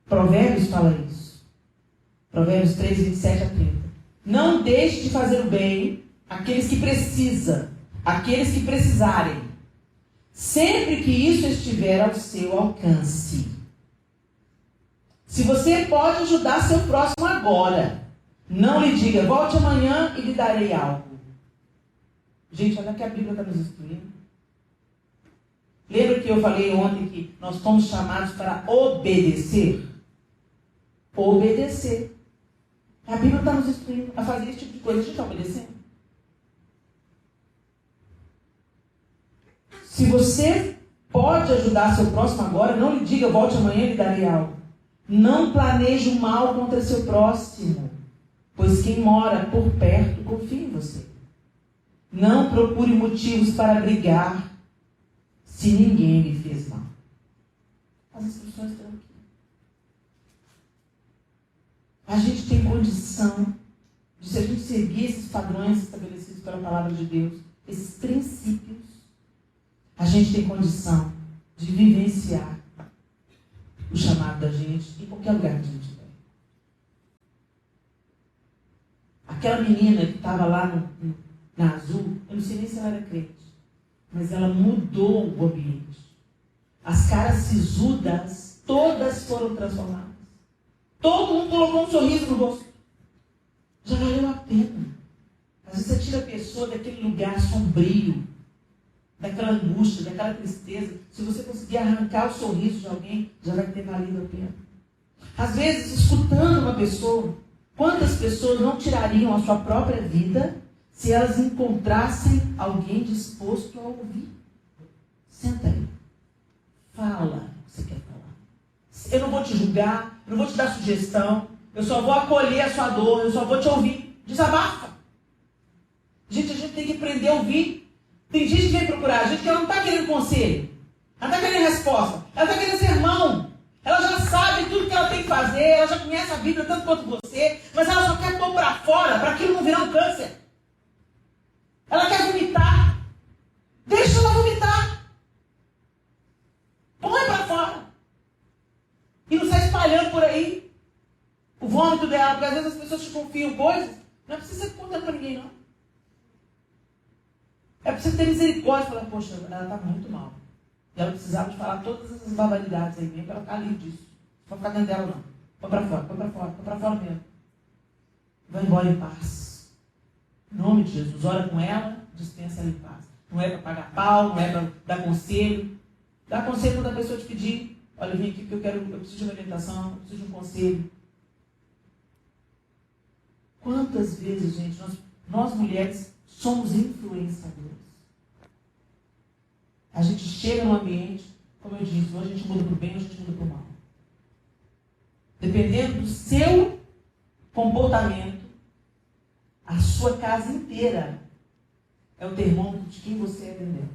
Provérbios fala isso. Provérbios 3, 27 a 30. Não deixe de fazer o bem àqueles que precisam, àqueles que precisarem, sempre que isso estiver ao seu alcance. Se você pode ajudar seu próximo agora, não lhe diga, volte amanhã e lhe darei algo. Gente, olha que a Bíblia está nos instruindo. Lembra que eu falei ontem que nós fomos chamados para obedecer? Obedecer. A Bíblia está nos instruindo a fazer esse tipo de coisa. A gente está obedecendo? Se você pode ajudar seu próximo agora, não lhe diga, volte amanhã e lhe darei algo. Não planeje o mal contra seu próximo, pois quem mora por perto confia em você. Não procure motivos para brigar, se ninguém lhe fez mal. As instruções estão aqui. A gente tem condição de, se a gente seguir esses padrões estabelecidos pela palavra de Deus, esses princípios, a gente tem condição de vivenciar o chamado da gente em qualquer lugar que a gente estiver. Aquela menina que estava lá na Azul, eu não sei nem se ela era crente, mas ela mudou o ambiente. As caras sisudas, todas foram transformadas. Todo mundo colocou um sorriso no rosto. Já valeu a pena. Às vezes você tira a pessoa daquele lugar sombrio, daquela angústia, daquela tristeza. Se você conseguir arrancar o sorriso de alguém, já vai ter valido a pena. Às vezes, escutando uma pessoa, quantas pessoas não tirariam a sua própria vida se elas encontrassem alguém disposto a ouvir? Senta aí. Fala o que você quer falar. Eu não vou te julgar, eu não vou te dar sugestão, eu só vou acolher a sua dor, eu só vou te ouvir. Desabafa. Gente, a gente tem que aprender a ouvir. Tem gente que vem procurar a gente que ela não está querendo conselho. Ela está querendo resposta. Ela está querendo sermão. Ela já sabe tudo que ela tem que fazer, ela já conhece a Bíblia tanto quanto você, mas ela só quer pôr para fora, para aquilo não virar um câncer. Ela quer vomitar. Deixa ela vomitar. Põe para fora. E não sai espalhando por aí o vômito dela, porque às vezes as pessoas te confiam coisas. Não é preciso ser contando para ninguém, não. É preciso ter misericórdia e falar, poxa, ela está muito mal. E ela precisava de falar todas essas barbaridades aí mesmo, para ela ficar livre disso. Não vai ficar dentro dela, não. Põe para fora, põe para fora, põe para fora mesmo. Vai embora em paz. Em nome de Jesus, ora com ela, dispensa ela em paz. Não é para pagar pau, não é para dar conselho. Dá conselho quando a pessoa te pedir, olha, vem aqui porque eu preciso de uma orientação, eu preciso de um conselho. Quantas vezes, gente, nós mulheres somos influenciadoras. A gente chega no ambiente, como eu disse, ou a gente muda para o bem ou a gente muda para o mal. Dependendo do seu comportamento, a sua casa inteira é o termômetro de quem você é dentro.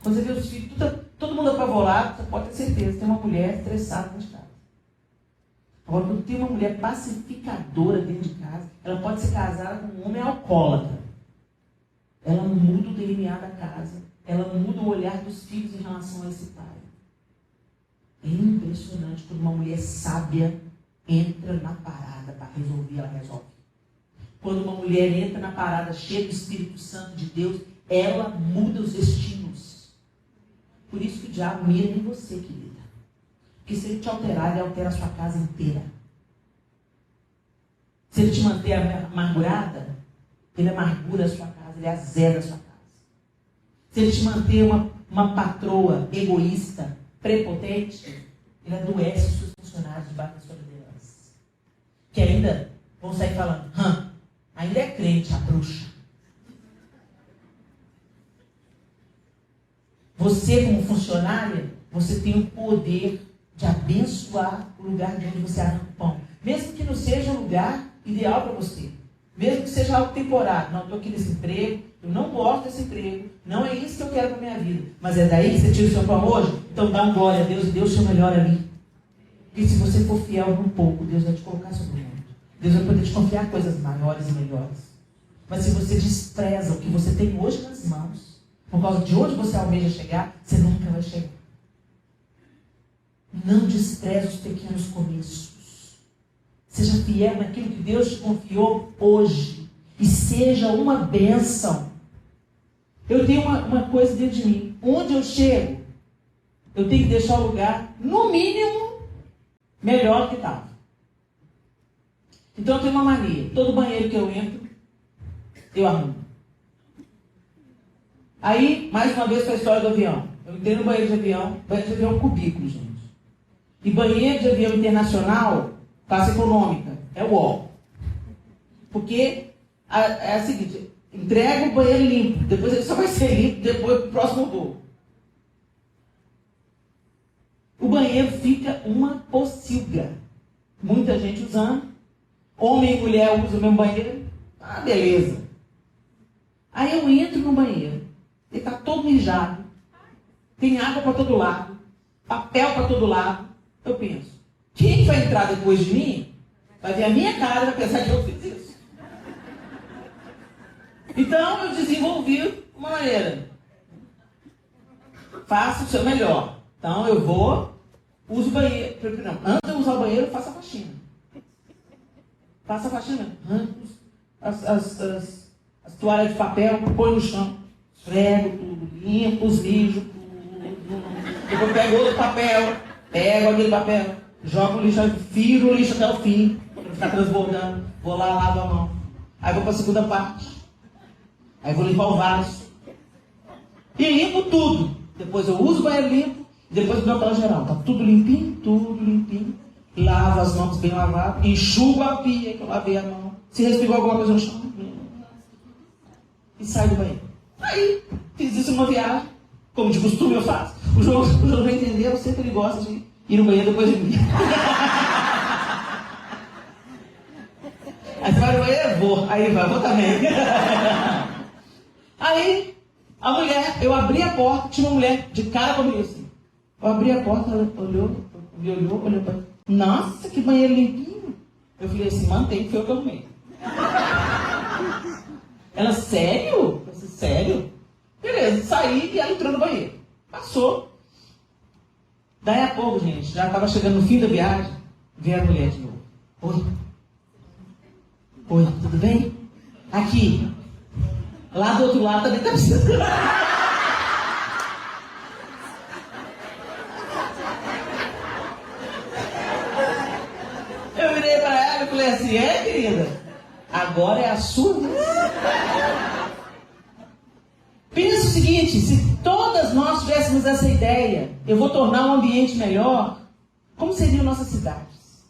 Quando você vê os filhos, todo mundo apavorado, você pode ter certeza, tem uma mulher estressada dentro de casa. Agora, quando tem uma mulher pacificadora dentro de casa, ela pode ser casada com um homem alcoólatra. Ela muda o DNA da casa, ela muda o olhar dos filhos em relação a esse pai. É impressionante quando uma mulher sábia entra na parada para resolver, ela resolve. Quando uma mulher entra na parada cheia do Espírito Santo de Deus, ela muda os destinos. Por isso que o diabo mira em você, querida. Porque se ele te alterar, ele altera a sua casa inteira. Se ele te manter amargurada, ele amargura a sua casa, ele azeda a sua casa. Se ele te manter uma patroa egoísta, prepotente, ele adoece os seus funcionários debaixo da sua liderança. que ainda vão sair falando, ainda é crente, a bruxa. Você, como funcionária, você tem o poder de abençoar o lugar de onde você arranca o pão. Mesmo que não seja um lugar ideal para você. Mesmo que seja algo temporário. Não, estou aqui nesse emprego, eu não gosto desse emprego, não é isso que eu quero para a minha vida. Mas é daí que você tira o seu pão hoje? Então dá glória a Deus e Deus te melhor ali. E se você for fiel no pouco, Deus vai te colocar sobre o mundo. Deus vai poder te confiar coisas maiores e melhores. Mas se você despreza o que você tem hoje nas mãos, por causa de onde você almeja chegar, você nunca vai chegar. Não despreze os pequenos começos. Seja fiel naquilo que Deus te confiou hoje. E seja uma bênção. Eu tenho uma coisa dentro de mim. Onde eu chego, eu tenho que deixar o lugar, no mínimo, melhor do que estava. Então eu tenho uma mania. Todo banheiro que eu entro, eu arrumo. Aí, mais uma vez, foi a história do avião. Eu entrei no banheiro de avião é um cubículo, gente. E banheiro de avião internacional, classe econômica, é o ó. Porque é a seguinte, entrega o banheiro limpo, depois ele só vai ser limpo depois do próximo voo. O banheiro fica uma pocilga. Muita gente usando. Homem e mulher usam o mesmo banheiro. Ah, beleza. Aí eu entro no banheiro. Ele está todo mijado. Tem água para todo lado. Papel para todo lado. Eu penso, quem vai entrar depois de mim vai ver a minha cara e vai pensar que eu fiz isso. Então eu desenvolvi uma maneira. Faça o seu melhor. Então eu vou, uso o banheiro. Não, antes de eu usar o banheiro, faça a faxina. Faça a faxina. As toalhas de papel, põe no chão. Esfrego tudo, limpo os lixos, tudo. Depois pego outro papel, pego aquele papel, jogo o lixo, firo o lixo até o fim, para não ficar transbordando. Vou lá, lavo a mão. Aí vou para a segunda parte. Aí vou limpar o vaso. E limpo tudo. Depois eu uso o banheiro limpo, depois dou aquela geral. Tá tudo limpinho, tudo limpinho. Lavo as mãos bem lavadas, enxugo a pia que eu lavei a mão. Se respingou alguma coisa no chão, e saio do banheiro. Aí, fiz isso numa viagem, como de costume eu faço. O João não entendeu, eu sempre ele gosta de ir no banheiro depois de mim. Aí você vai no banheiro? Vou. Aí vai, vou também. Aí, a mulher, eu abri a porta, tinha uma mulher de cara comigo assim. Eu abri a porta, ela olhou para mim. Nossa, que banheiro limpinho. Eu falei assim, mantém, foi o que eu arrumei. Ela, sério? Eu disse, sério? Beleza, saí e ela entrou no banheiro. Passou. Daí a pouco, gente, já estava chegando no fim da viagem, veio a mulher de novo. Oi. Oi, tudo bem? Aqui. Lá do outro lado também está precisando. Eu virei para ela e falei assim, querida? Agora é a sua vez. Pensa o seguinte, se todas nós tivéssemos essa ideia, eu vou tornar um ambiente melhor, como seriam nossas cidades?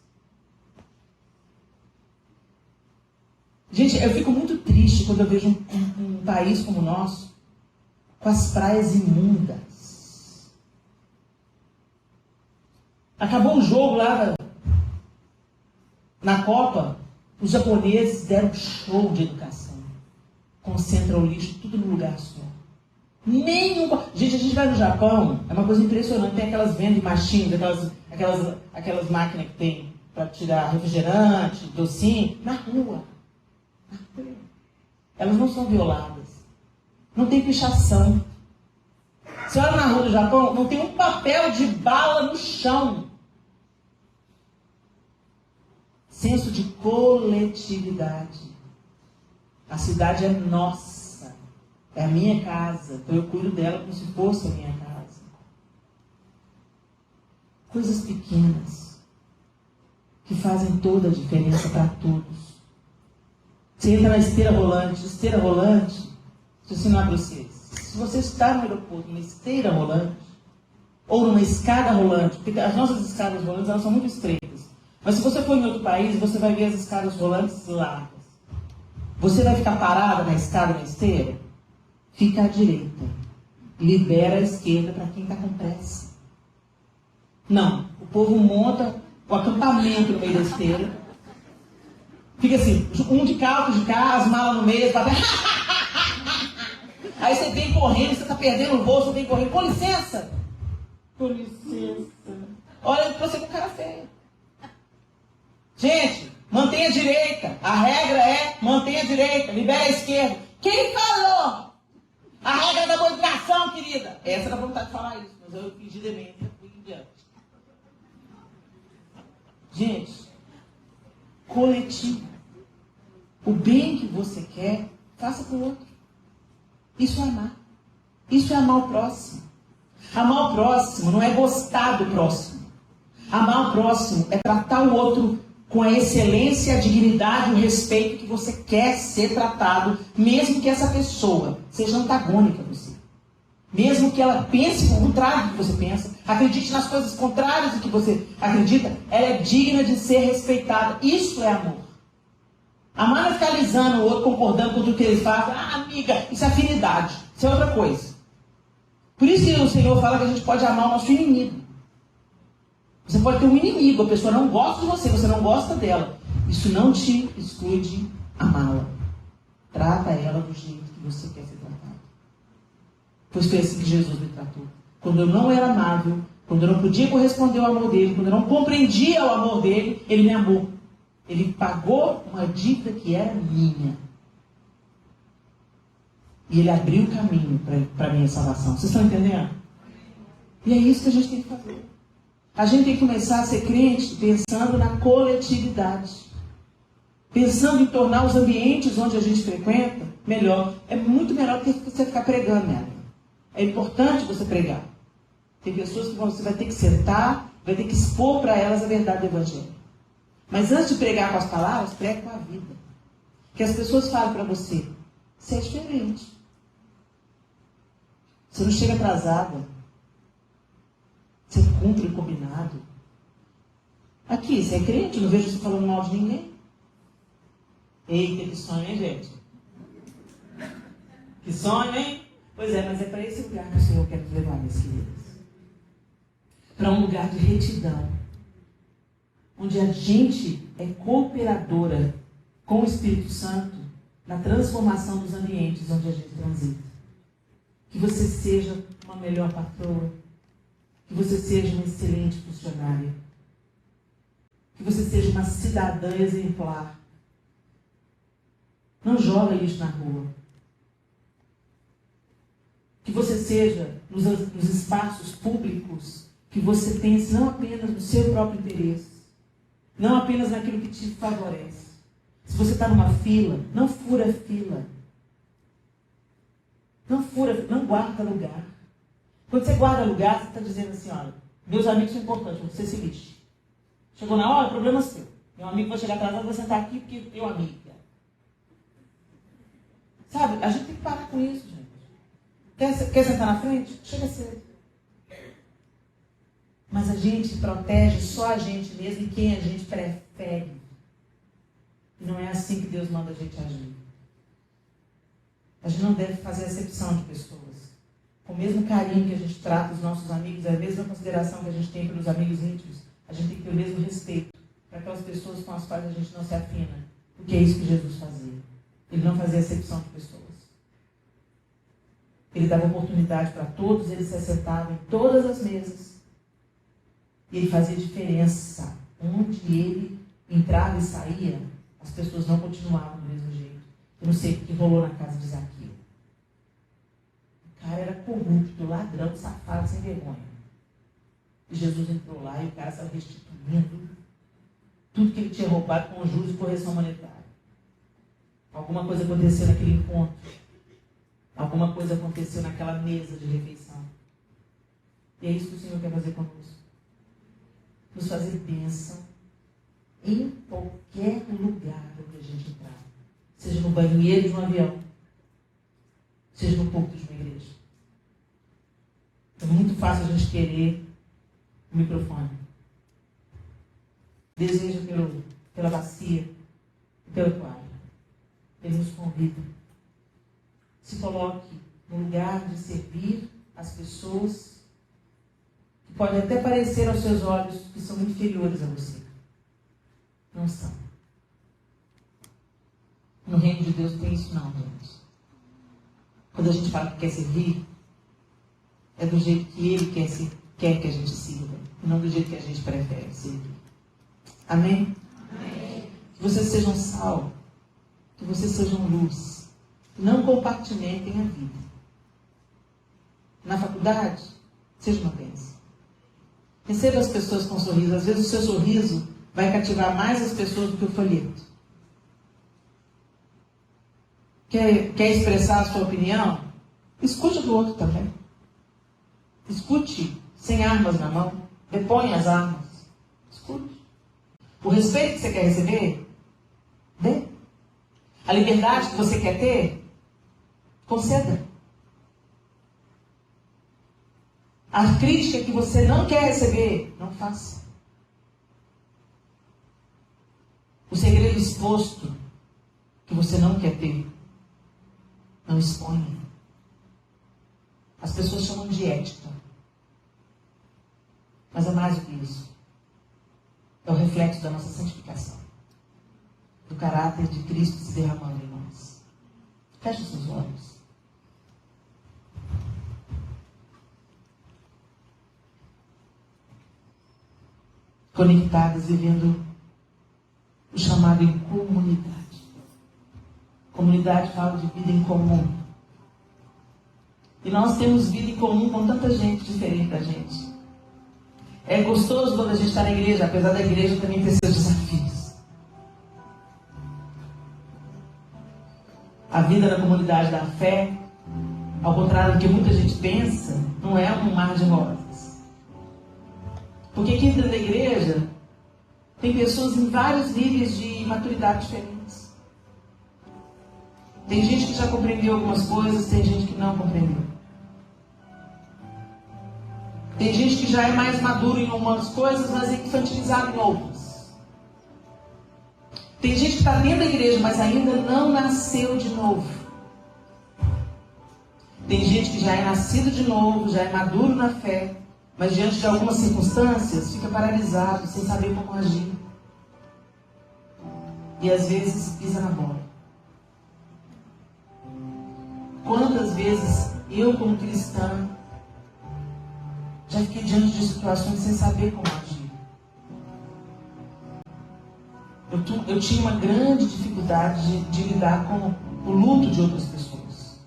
Gente, eu fico muito triste quando eu vejo um país como o nosso, com as praias imundas. Acabou um jogo lá na Copa, os japoneses deram um show de educação. Concentram o lixo tudo num lugar só. Gente, a gente vai no Japão, é uma coisa impressionante. Tem aquelas vending machines, aquelas máquinas que tem para tirar refrigerante, docinho, na rua. Elas não são violadas. Não tem pichação. Você olha na rua do Japão, não tem um papel de bala no chão. Senso de coletividade. A cidade é nossa. É a minha casa. Então eu cuido dela como se fosse a minha casa. Coisas pequenas que fazem toda a diferença para todos. Você entra na esteira rolante. Esteira rolante, deixa eu ensinar para vocês. Se você está no aeroporto, numa esteira rolante, ou numa escada rolante, porque as nossas escadas rolantes elas são muito estreitas. Mas se você for em outro país, você vai ver as escadas rolantes largas. Você vai ficar parada na escada, na esteira? Fica à direita. Libera a esquerda para quem está com pressa. Não. O povo monta o acampamento no meio da esteira. Fica assim, um de cá, outro de cá, as malas no meio, aí você vem correndo, você está perdendo o voo, você vem correndo. Com licença. Com licença. Olha para você com cara feia. Gente, mantenha a direita. A regra é mantenha a direita, libera a esquerda. Quem falou? A regra da boa educação, querida. Essa era a vontade de falar isso, mas eu fingi demência, fui em diante. Gente, coletivo. O bem que você quer, faça para o outro. Isso é amar. Isso é amar o próximo. Amar o próximo não é gostar do próximo. Amar o próximo é tratar o outro com a excelência, a dignidade e o respeito que você quer ser tratado, mesmo que essa pessoa seja antagônica a você. Mesmo que ela pense o contrário do que você pensa, acredite nas coisas contrárias do que você acredita, ela é digna de ser respeitada. Isso é amor. Amar não é ficar alisando o outro, concordando com tudo que ele faz. Ah, amiga, isso é afinidade. Isso é outra coisa. Por isso que o Senhor fala que a gente pode amar o nosso inimigo. Você pode ter um inimigo, a pessoa não gosta de você, você não gosta dela. Isso não te exclui de amá-la. Trata ela do jeito que você quer ser tratado. Pois foi assim que Jesus me tratou. Quando eu não era amável, quando eu não podia corresponder ao amor dele, quando eu não compreendia o amor dele, ele me amou. Ele pagou uma dívida que era minha. E ele abriu o caminho para a minha salvação. Vocês estão entendendo? E é isso que a gente tem que fazer. A gente tem que começar a ser crente pensando na coletividade. Pensando em tornar os ambientes onde a gente frequenta melhor. É muito melhor do que você ficar pregando nela. É importante você pregar. Tem pessoas que você vai ter que sentar, vai ter que expor para elas a verdade do Evangelho. Mas antes de pregar com as palavras, pregue com a vida. Que as pessoas falem para você, você é diferente. Você não chega atrasada. Você cumpre o combinado. Aqui, você é crente, não vejo você falando mal de ninguém. Eita, que sonho, hein, gente? Que sonho, hein? Pois é, mas é para esse lugar que o Senhor quer nos levar, minhas queridas. Para um lugar de retidão. Onde a gente é cooperadora com o Espírito Santo na transformação dos ambientes onde a gente transita. Que você seja uma melhor patroa. Que você seja uma excelente funcionária. Que você seja uma cidadã exemplar. Não joga lixo na rua. Que você seja, nos espaços públicos, que você pense não apenas no seu próprio interesse, não apenas naquilo que te favorece. Se você está numa fila, não fura fila. Não guarda lugar. Quando você guarda lugar, você está dizendo assim, olha, meus amigos são importantes, você se lixe. Chegou na hora, o problema é seu. Meu amigo vai chegar atrasado, vai sentar aqui porque teu amigo. Sabe, a gente tem que parar com isso, gente. Quer sentar na frente? Chega cedo. Mas a gente protege só a gente mesmo e quem a gente prefere. E não é assim que Deus manda a gente agir. A gente não deve fazer acepção de pessoas. Com o mesmo carinho que a gente trata os nossos amigos, a mesma consideração que a gente tem pelos amigos íntimos, a gente tem que ter o mesmo respeito para aquelas pessoas com as quais a gente não se afina. Porque é isso que Jesus fazia. Ele não fazia acepção de pessoas. Ele dava oportunidade para todos, ele se assentava em todas as mesas. E ele fazia diferença. Onde ele entrava e saía, as pessoas não continuavam do mesmo jeito. Eu não sei o que rolou na casa de Zaqueu. O cara era corrupto, ladrão, safado, sem vergonha. E Jesus entrou lá e o cara estava restituindo tudo que ele tinha roubado com juros e correção monetária. Alguma coisa aconteceu naquele encontro. Alguma coisa aconteceu naquela mesa de refeição. E é isso que o Senhor quer fazer conosco. Nos fazer bênção em qualquer lugar onde a gente entrar. Seja no banheiro de um avião. Seja no púlpito de uma igreja. É muito fácil a gente querer o microfone. desejo pela bacia e pela toalha. Ele nos convida. Se coloque no lugar de servir as pessoas que podem até parecer aos seus olhos que são inferiores a você. Não são. No reino de Deus tem isso não, gente. Quando a gente fala que quer servir, é do jeito que Ele quer que a gente sirva, e não do jeito que a gente prefere servir. Amém? Amém. Que vocês sejam sal, que vocês sejam luz. Não compartimentem a vida. Na faculdade, seja uma bênção. Receba as pessoas com sorriso. Às vezes o seu sorriso vai cativar mais as pessoas do que o folheto. Quer expressar a sua opinião? Escute do outro também. Escute sem armas na mão. Deponha as armas. Escute. O respeito que você quer receber, dê. A liberdade que você quer ter, conceda. A crítica que você não quer receber, não faça. O segredo exposto que você não quer ter, não exponha. As pessoas chamam de ética. Mas é mais do que isso. É o reflexo da nossa santificação. Do caráter de Cristo se derramando em nós. Feche os seus olhos. Conectadas, vivendo o chamado em comunidade. Comunidade fala de vida em comum. E nós temos vida em comum com tanta gente diferente da gente. É gostoso quando a gente está na igreja, apesar da igreja também ter seus desafios. A vida na comunidade da fé, ao contrário do que muita gente pensa, não é um mar de rosas. Porque aqui dentro da igreja tem pessoas em vários níveis de maturidade diferentes. Tem gente que já compreendeu algumas coisas, tem gente que não compreendeu. Tem gente que já é mais maduro em algumas coisas, mas é infantilizado em outras. Tem gente que está dentro da igreja, mas ainda não nasceu de novo. Tem gente que já é nascido de novo, já é maduro na fé, mas diante de algumas circunstâncias fica paralisado, sem saber como agir. E às vezes pisa na bola. Quantas vezes eu, como cristã, já fiquei diante de situações sem saber como agir. Eu tinha uma grande dificuldade de lidar com o luto de outras pessoas.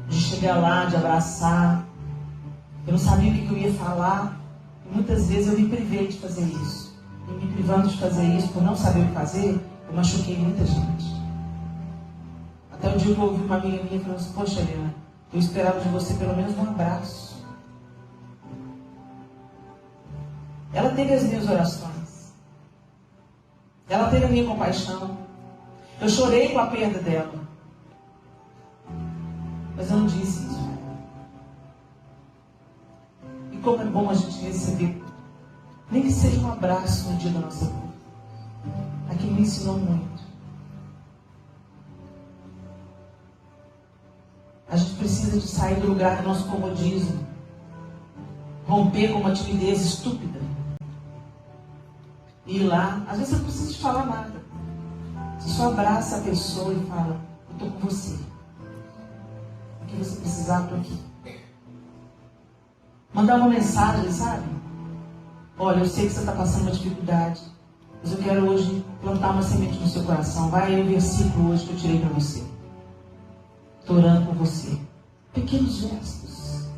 De chegar lá, de abraçar. Eu não sabia o que eu ia falar. E muitas vezes eu me privei de fazer isso. E me privando de fazer isso, por não saber o que fazer, eu machuquei muita gente. Até o dia que eu ouvi uma amiga minha falando assim: poxa, Helena, eu esperava de você pelo menos um abraço. Ela teve as minhas orações. Ela teve a minha compaixão. Eu chorei com a perda dela. Mas eu não disse isso. E como é bom a gente receber, nem que seja um abraço no dia da nossa vida. Aquilo me ensinou muito. A gente precisa de sair do lugar do nosso comodismo. Romper com uma timidez estúpida. E ir lá. Às vezes você não precisa de falar nada. Você só abraça a pessoa e fala: eu estou com você. O que você precisar, eu estou aqui. Mandar uma mensagem, sabe? Olha, eu sei que você está passando uma dificuldade, mas eu quero hoje plantar uma semente no seu coração. Vai aí o versículo hoje que eu tirei para você. Estou orando por você. Pequenos gestos.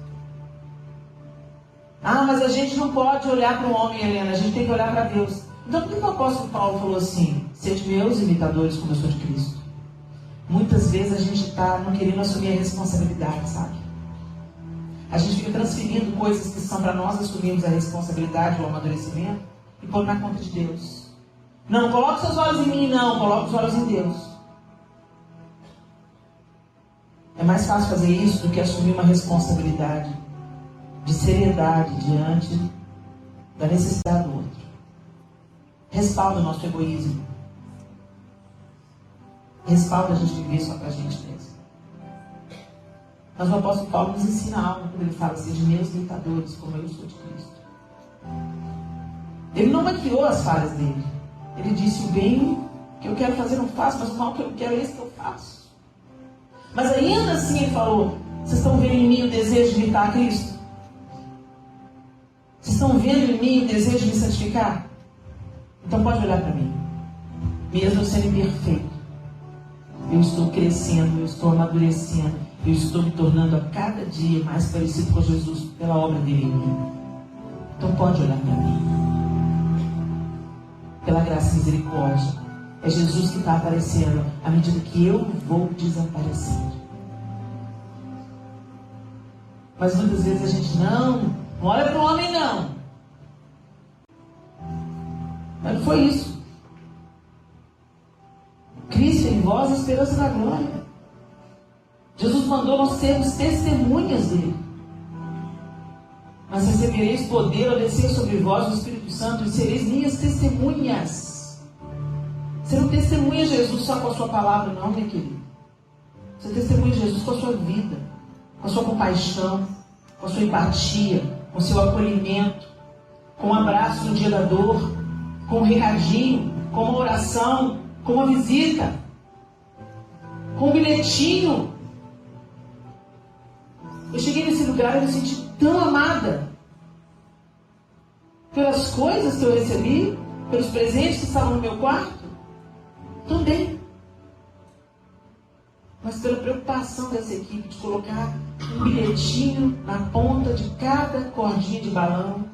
Ah, mas a gente não pode olhar para o homem, Helena. A gente tem que olhar para Deus. Então por que o apóstolo Paulo falou assim: sede meus imitadores como eu sou de Cristo? Muitas vezes a gente está não querendo assumir a responsabilidade, sabe? A gente fica transferindo coisas que são para nós assumirmos a responsabilidade, o amadurecimento, e pôr na conta de Deus. Não coloque seus olhos em mim, não. Coloque os olhos em Deus. É mais fácil fazer isso do que assumir uma responsabilidade de seriedade diante da necessidade do outro. Respalda o nosso egoísmo. Respalda a gente viver só para a gente mesmo. Mas o apóstolo Paulo nos ensina algo quando ele fala assim: de meus imitadores, como eu sou de Cristo. Ele não maquiou as falhas dele. Ele disse: o bem que eu quero fazer não faço, mas o mal que eu não quero é esse que eu faço. Mas ainda assim ele falou: vocês estão vendo em mim o desejo de imitar a Cristo? Vocês estão vendo em mim o desejo de me santificar? Então pode olhar para mim. Mesmo eu sendo imperfeito, eu estou crescendo, eu estou amadurecendo, eu estou me tornando a cada dia mais parecido com Jesus pela obra dele em mim. Então pode olhar para mim. Pela graça e misericórdia. É Jesus que está aparecendo à medida que eu vou desaparecendo. Mas muitas vezes a gente não olha para o homem, não. Mas não foi isso. Cristo em vós, a esperança da glória. Jesus mandou nós sermos testemunhas dele. Mas recebereis poder ao descer sobre vós o Espírito Santo e sereis minhas testemunhas. Você não testemunha Jesus só com a sua palavra, não, meu querido. Você testemunha Jesus com a sua vida, com a sua compaixão, com a sua empatia, com o seu acolhimento, com um abraço no dia da dor, com um recadinho, com uma oração, com uma visita, com um bilhetinho. Eu cheguei nesse lugar e me senti tão amada pelas coisas que eu recebi, pelos presentes que estavam no meu quarto, também. Mas pela preocupação dessa equipe de colocar um bilhetinho na ponta de cada cordinha de balão,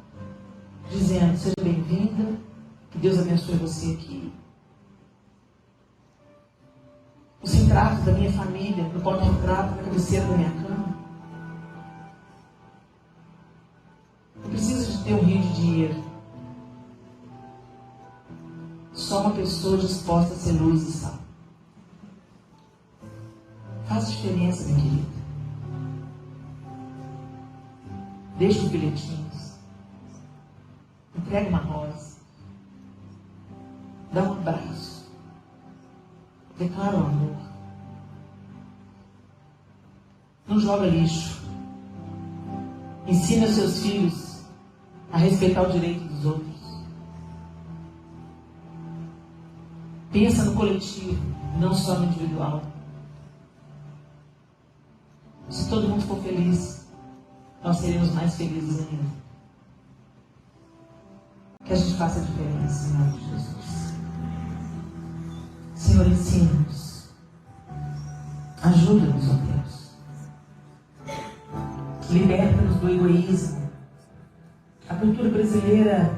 dizendo: seja bem-vinda, que Deus abençoe você aqui. Os retratos da minha família, no porta-retrato, na cabeceira da minha cama. Não precisa de ter um rio de dinheiro. Só uma pessoa disposta a ser luz e sal. Faz diferença, minha querida. Deixa os bilhetinhos. Entrega uma rosa. Dá um abraço. Declara o amor. Não joga lixo. Ensina seus filhos a respeitar o direito dos outros. Pensa no coletivo, não só no individual. Se todo mundo for feliz, nós seremos mais felizes ainda. Que a gente faça a diferença em nome de Jesus. Senhor, ensina-nos. Ajuda-nos, ó Deus. Liberta-nos do egoísmo. A cultura brasileira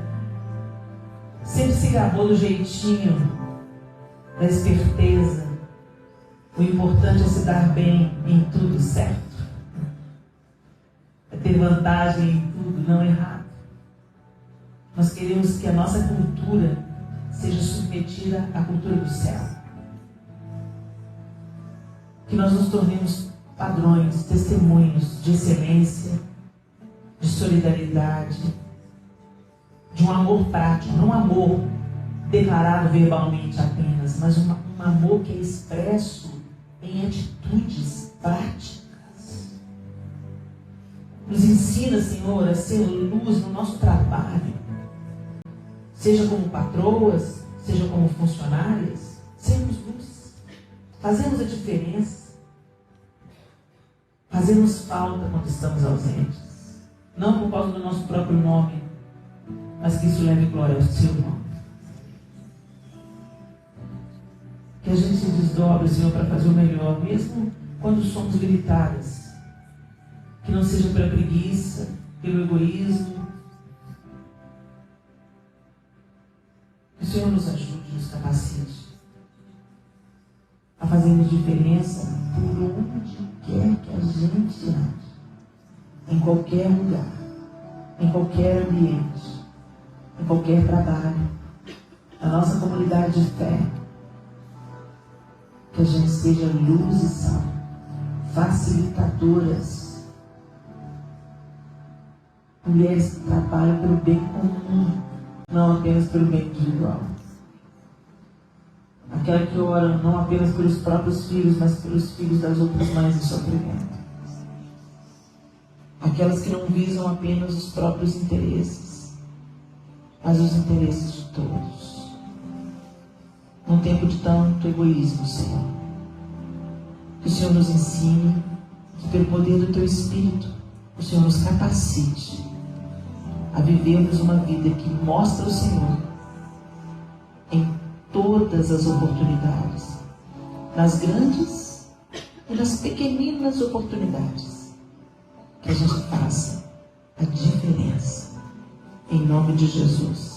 sempre se gabou do jeitinho, da esperteza. O importante é se dar bem em tudo, certo? É ter vantagem em tudo, não errado. Nós queremos que a nossa cultura seja submetida à cultura do céu. Que nós nos tornemos padrões, testemunhos de excelência, de solidariedade, de um amor prático, não um amor declarado verbalmente apenas, mas um amor que é expresso em atitudes práticas. Nos ensina, Senhor, a ser luz no nosso trabalho, seja como patroas, seja como funcionárias, sermos luz, fazemos a diferença, fazemos falta quando estamos ausentes, não por causa do nosso próprio nome, mas que isso leve glória ao seu nome. Que a gente se desdobre, Senhor, para fazer o melhor, mesmo quando somos limitadas. Que não seja pela preguiça, pelo egoísmo. Que o Senhor nos ajude, nos capacite a fazermos diferença por onde quer que a gente ande. Em qualquer lugar, em qualquer ambiente, em qualquer trabalho, na nossa comunidade de fé. Que a gente seja luz e sal, facilitadoras. Mulheres que trabalham pelo bem comum, não apenas pelo bem individual. Aquela que ora não apenas pelos próprios filhos, mas pelos filhos das outras mães em sofrimento. Aquelas que não visam apenas os próprios interesses, mas os interesses de todos. Num tempo de tanto egoísmo, Senhor, que o Senhor nos ensine, que pelo poder do Teu Espírito, o Senhor nos capacite a vivermos uma vida que mostra o Senhor em todas as oportunidades, nas grandes e nas pequeninas oportunidades, que a gente faça a diferença, em nome de Jesus.